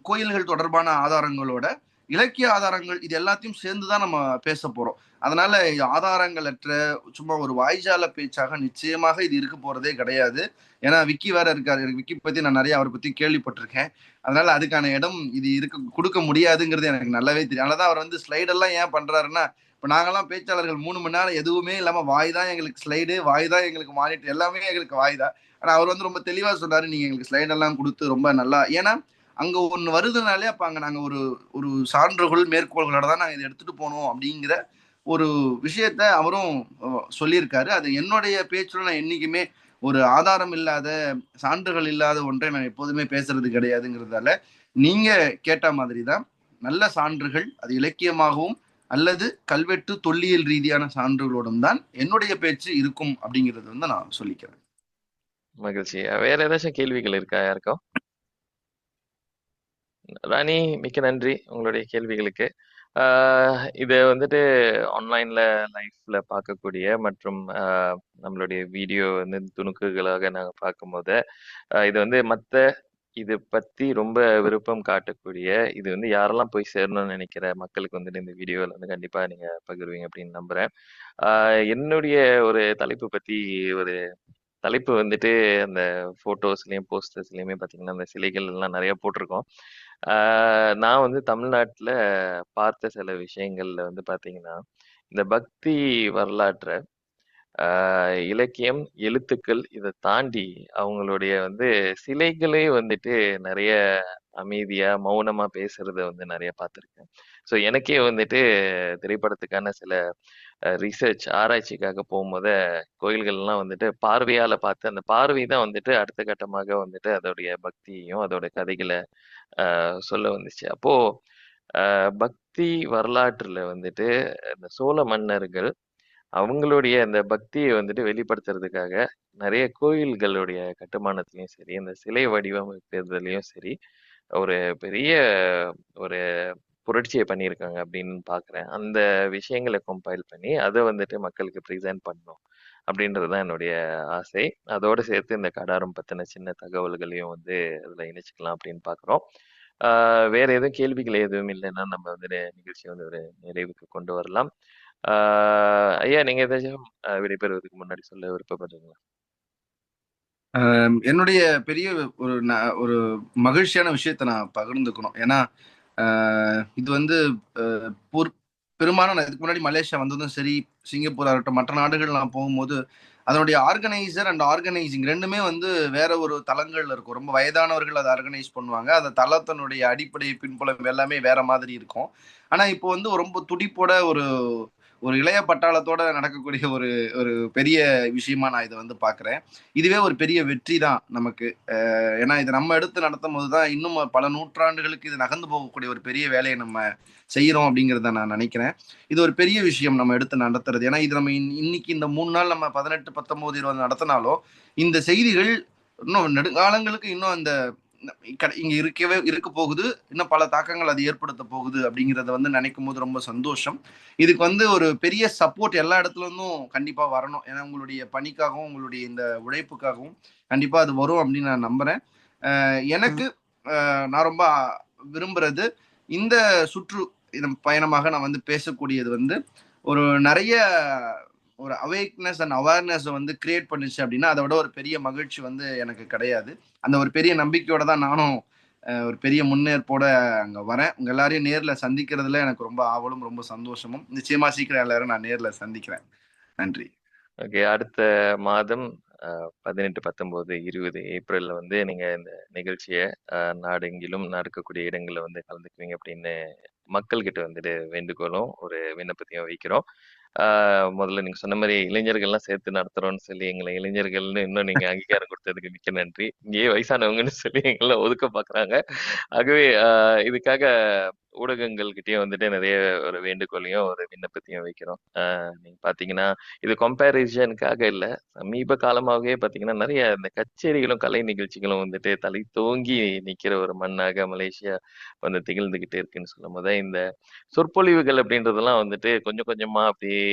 கோயில்கள் தொடர்பான ஆதாரங்களோட இலக்கிய ஆதாரங்கள் இது எல்லாத்தையும் சேர்ந்துதான் நம்ம பேச போறோம். அதனால ஆதாரங்கள் அற்ற சும்மா ஒரு வாய்ஜால பேச்சாக நிச்சயமாக இது இருக்க போறதே கிடையாது. ஏன்னா விக்கி வேற இருக்காரு. விக்கி பத்தி நான் நிறைய அவரை பத்தி கேள்விப்பட்டிருக்கேன். அதனால அதுக்கான இடம் இது கொடுக்க முடியாதுங்கிறது எனக்கு நல்லாவே தெரியும். அதனாலதான் அவர் வந்து ஸ்லைடெல்லாம் ஏன் பண்றாருன்னா, இப்ப நாங்கெல்லாம் பேச்சாளர்கள் 3 மணி நேரம் எதுவுமே இல்லாம வாய் தான் எங்களுக்கு ஸ்லைடு, வாய் தான் எங்களுக்கு மானிட்டர், எல்லாமே எங்களுக்கு வாய் தான். ஆனா அவர் வந்து ரொம்ப தெளிவா சொன்னாரு, நீங்க எங்களுக்கு ஸ்லைடெல்லாம் கொடுத்து ரொம்ப நல்லா. ஏன்னா அங்க ஒண்ணு வருதுனாலே அப்ப அங்க நாங்க ஒரு சான்றுகள், மேற்கோள்களோட தான் நாங்க இதை எடுத்துட்டு போனோம் அப்படிங்கிற ஒரு விஷயத்த அவரும் சொல்லியிருக்காரு. அது என்னுடைய பேச்சுல நான் என்னைக்குமே ஒரு ஆதாரம் இல்லாத, சான்றுகள் இல்லாத ஒன்றை நான் எப்போதுமே பேசுறது கிடையாதுங்கிறதால நீங்க கேட்ட மாதிரிதான் நல்ல சான்றுகள், அது இலக்கியமாகவும் அல்லது கல்வெட்டு தொல்லியல் ரீதியான சான்றுகளோடும் தான் என்னுடைய பேச்சு இருக்கும் அப்படிங்கிறது வந்து நான் சொல்லிக்கிறேன். மகிழ்ச்சி. வேற ஏதாச்சும் கேள்விகள் இருக்கா யாருக்கும்? ராணி, மிக்க நன்றி உங்களுடைய கேள்விகளுக்கு. இதை வந்துட்டு ஆன்லைன்ல லைஃப்ல பார்க்கக்கூடிய மற்றும் நம்மளுடைய வீடியோ வந்து துணுக்குகளாக நாங்கள் பார்க்கும்போது இது வந்து இது பத்தி ரொம்ப விருப்பம் காட்டக்கூடிய, இது வந்து யாரெல்லாம் போய் சேரணும்னு நினைக்கிற மக்களுக்கு வந்துட்டு இந்த வீடியோவில் வந்து கண்டிப்பா நீங்க பகிர்வீங்க அப்படின்னு நம்புறேன். என்னுடைய ஒரு தலைப்பு பத்தி ஒரு தலைப்பு வந்துட்டு அந்த போட்டோஸ்லயும் போஸ்டர்ஸ்லயுமே பாத்தீங்கன்னா அந்த சிலைகள் எல்லாம் நிறைய போட்டிருக்கோம். நான் வந்து தமிழ்நாட்டுல பார்த்த சில விஷயங்கள்ல வந்து பாத்தீங்கன்னா இந்த பக்தி வரலாற்றை இலக்கியம், எழுத்துக்கள் இதை தாண்டி அவங்களுடைய வந்து சிலைகளே வந்துட்டு நிறைய அமைதியா மௌனமா பேசுறத வந்து நிறைய பார்த்துருக்கேன். ஸோ எனக்கே வந்துட்டு திரைப்படத்துக்கான சில ரிசர்ச் ஆராய்ச்சிக்காக போகும்போது கோயில்கள்லாம் வந்துட்டு பார்வையால பார்த்து அந்த பார்வை தான் வந்துட்டு அடுத்த கட்டமாக வந்துட்டு அதோடைய பக்தியையும் அதோட கதைகளை சொல்ல வந்துச்சு. அப்போ பக்தி வரலாற்றுல வந்துட்டு இந்த சோழ மன்னர்கள் அவங்களுடைய அந்த பக்தியை வந்துட்டு வெளிப்படுத்துறதுக்காக நிறைய கோயில்களுடைய கட்டுமானத்திலையும் சரி, இந்த சிலை வடிவமைக்கிறதுலையும் சரி, ஒரு பெரிய ஒரு புரட்சியை பண்ணியிருக்காங்க அப்படின்னு பார்க்குறேன். அந்த விஷயங்களை கம்பைல் பண்ணி அதை வந்துட்டு மக்களுக்கு ப்ரெசென்ட் பண்ணணும் அப்படின்றது தான் என்னுடைய ஆசை. அதோடு சேர்த்து இந்த கடாரம் பற்றின சின்ன தகவல்களையும் வந்து அதில் இணைச்சிக்கலாம் அப்படின்னு பார்க்குறோம். வேற எதுவும் கேள்விகள் எதுவும் இல்லைன்னா நம்ம வந்து நிகழ்ச்சியை வந்து ஒரு நிறைவுக்கு கொண்டு வரலாம். ஐயா, நீங்க ஏதாச்சும் விடைபெறுவதற்கு முன்னாடி சொல்ல விருப்பப்படுறீங்களா? என்னுடைய பெரிய ஒரு மகிழ்ச்சியான விஷயத்த நான் பகிர்ந்துக்கணும். ஏன்னா இது வந்து பெரும்பாலும் இதுக்கு முன்னாடி மலேசியா வந்ததும் சரி, சிங்கப்பூர் ஆகட்டும், மற்ற நாடுகள் நான் போகும்போது அதனுடைய ஆர்கனைசர் அண்ட் ஆர்கனைசிங் 2மே வந்து வேற ஒரு தளங்கள்ல இருக்கும். ரொம்ப வயதானவர்கள் அதை ஆர்கனைஸ் பண்ணுவாங்க. அந்த தளத்தினுடைய அடிப்படை பின்புலம் எல்லாமே வேற மாதிரி இருக்கும். ஆனா இப்போ வந்து ரொம்ப துடிப்போட ஒரு இளைய பட்டாளத்தோட நடக்கக்கூடிய ஒரு பெரிய விஷயமா நான் இதை வந்து பாக்குறேன். இதுவே ஒரு பெரிய வெற்றி தான் நமக்கு. ஏன்னா இதை நம்ம எடுத்து நடத்தும் போதுதான் இன்னும் பல நூற்றாண்டுகளுக்கு இது நகர்ந்து போகக்கூடிய ஒரு பெரிய வேலையை நம்ம செய்யறோம் அப்படிங்கிறத நான் நினைக்கிறேன். இது ஒரு பெரிய விஷயம் நம்ம எடுத்து நடத்துறது. ஏன்னா இது நம்ம இன்னைக்கு இந்த 3 நாள் நம்ம 18, 19, 20 நடத்தினாலும் இந்த செய்திகள் இன்னும் நெடுங்காலங்களுக்கு இன்னும் அந்த இங்க இருக்க போகுது, இன்னும் பல தாக்கங்கள் அது ஏற்படுத்த போகுது அப்படிங்கிறத வந்து நினைக்கும் போது ரொம்ப சந்தோஷம். இதுக்கு வந்து ஒரு பெரிய சப்போர்ட் எல்லா இடத்துல இருந்தும் கண்டிப்பா வரணும். ஏன்னா உங்களுடைய பணிக்காகவும் உங்களுடைய இந்த உழைப்புக்காகவும் கண்டிப்பா அது வரும் அப்படின்னு நான் நம்புறேன். எனக்கு நான் ரொம்ப விரும்புறது இந்த சுற்று பயணமாக நான் வந்து பேசக்கூடியது வந்து ஒரு நிறைய ஒரு அவேக்னஸ் அண்ட் அவேர்னஸ் வந்து கிரியேட் பண்ணுச்சு அப்படின்னா அதை விட ஒரு பெரிய மகிழ்ச்சி வந்து எனக்கு கிடையாது. அந்த ஒரு பெரிய நம்பிக்கையோட தான் நானும் ஒரு பெரிய முன்னேற்போட அங்க வரேன். உங்க எல்லாரையும் நேர்ல சந்திக்கிறதுல எனக்கு ரொம்ப ஆவலும் ரொம்ப சந்தோஷமும். நிச்சயமா சீக்கிரம் எல்லாரும் நான் நேர்ல சந்திக்கிறேன். நன்றி. ஓகே. அடுத்த மாதம் 18, 19, 20 ஏப்ரல்ல வந்து நீங்க இந்த நிகழ்ச்சியை நாடெங்கிலும் நடக்கக்கூடிய இடங்கள்ல வந்து கலந்துக்குவீங்க அப்படின்னு மக்கள்கிட்ட வந்துட்டு வேண்டுகோளும் ஒரு விண்ணப்பத்தையும் வைக்கிறோம். முதல்ல நீங்க சொன்ன மாதிரி இளைஞர்கள்லாம் சேர்த்து நடத்துறோம்னு சொல்லி எங்களை இளைஞர்கள்னு இன்னும் நீங்க அங்கீகாரம் கொடுத்ததுக்கு மிக்க நன்றி. இங்கேயே வயசானவங்கன்னு சொல்லி எங்களை ஒதுக்க பாக்குறாங்க. ஆகவே இதுக்காக ஊடகங்கள்கிட்டயும் வந்துட்டு நிறைய ஒரு வேண்டுகோளையும் ஒரு விண்ணப்பத்தையும் வைக்கிறோம். நீங்க பாத்தீங்கன்னா இது கம்பேரிசனுக்காக இல்ல, சமீப காலமாகவே பாத்தீங்கன்னா நிறைய இந்த கச்சேரிகளும் கலை நிகழ்ச்சிகளும் வந்துட்டு தலை தோங்கி நிக்கிற ஒரு மண்ணாக மலேசியா வந்து திகழ்ந்துகிட்டு இருக்குன்னு சொல்லும் போது இந்த சொற்பொழிவுகள் அப்படின்றதெல்லாம் வந்துட்டு கொஞ்சம் கொஞ்சமா அப்படியே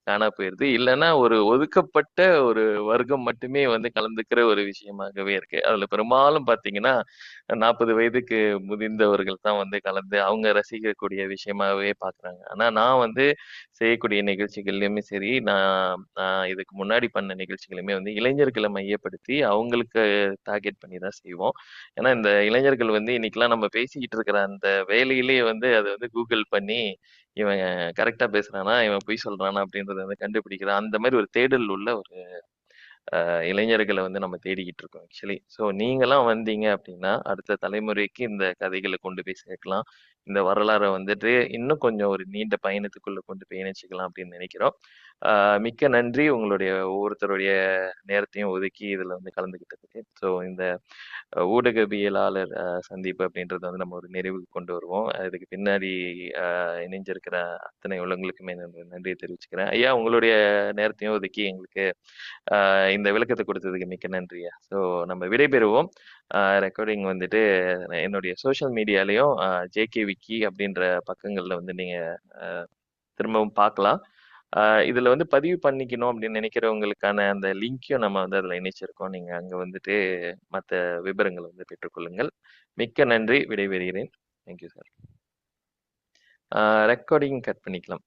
காணா போயிருது. இல்லைன்னா ஒரு ஒதுக்கப்பட்ட ஒரு வர்க்கம் மட்டுமே வந்து கலந்துக்கிற ஒரு விஷயமாகவே இருக்கு. அதுல பெரும்பாலும் பாத்தீங்கன்னா 40 வயதுக்கு முதிர்ந்தவர்கள் தான் வந்து கலந்து அவங்க ரசிக்கக்கூடிய விஷயமாவே பாக்குறாங்க. ஆனா நான் வந்து செய்யக்கூடிய நிகழ்ச்சிகள்லயுமே சரி, நான் இதுக்கு முன்னாடி பண்ண நிகழ்ச்சிகளுமே வந்து இளைஞர்களை மையப்படுத்தி அவங்களுக்கு டார்கெட் பண்ணி தான் செய்வோம். ஏன்னா இந்த இளைஞர்கள் வந்து இன்னைக்கெல்லாம் நம்ம பேசிக்கிட்டு இருக்கிற அந்த வேலையிலேயே வந்து அதை வந்து கூகுள் பண்ணி இவன் கரெக்டா பேசுறானா இவன் பொய் சொல்றானா அப்படின்றத வந்து கண்டுபிடிக்கிறான். அந்த மாதிரி ஒரு தேடல் உள்ள ஒரு இளைஞர்களை வந்து நம்ம தேடிக்கிட்டு இருக்கோம் ஆக்சுவலி. ஸோ நீங்களாம் வந்தீங்க அப்படின்னா அடுத்த தலைமுறைக்கு இந்த கதைகளை கொண்டு போய் சேர்க்கலாம். இந்த வரலாறை வந்துட்டு இன்னும் கொஞ்சம் ஒரு நீண்ட பயணத்துக்குள்ள கொண்டு போய் இணைச்சிக்கலாம் அப்படின்னு நினைக்கிறோம். மிக்க நன்றி உங்களுடைய ஒவ்வொருத்தருடைய நேரத்தையும் ஒதுக்கி இதுல வந்து கலந்துக்கிட்டதுக்கு. ஸோ இந்த ஊடகவியலாளர் சந்திப்பு அப்படின்றத வந்து நம்ம ஒரு நிறைவுக்கு கொண்டு வருவோம். இதுக்கு பின்னாடி இணைஞ்சிருக்கிற அத்தனை உள்ளவங்களுக்குமே நன்றியை தெரிவிச்சுக்கிறேன். ஐயா உங்களுடைய நேரத்தையும் ஒதுக்கி எங்களுக்கு இந்த விளக்கத்தை கொடுத்ததுக்கு மிக்க நன்றியா. ஸோ நம்ம விடைபெறுவோம். ரெக்கார்டிங் வந்துட்டு என்னுடைய சோஷியல் மீடியாலையும் ஜேகே விக்கி அப்படின்ற பக்கங்கள்ல வந்து நீங்க திரும்பவும் பார்க்கலாம். இதுல வந்து பதிவு பண்ணிக்கணும் அப்படின்னு நினைக்கிறவங்களுக்கான அந்த லிங்க்கையும் நம்ம வந்து அதுல இணைச்சிருக்கோம். நீங்க அங்க வந்துட்டு மற்ற விவரங்களை வந்து பெற்றுக்கொள்ளுங்கள். மிக்க நன்றி. விடைபெறுகிறேன். Thank you sir. ரெக்கார்டிங் கட் பண்ணிக்கலாம்.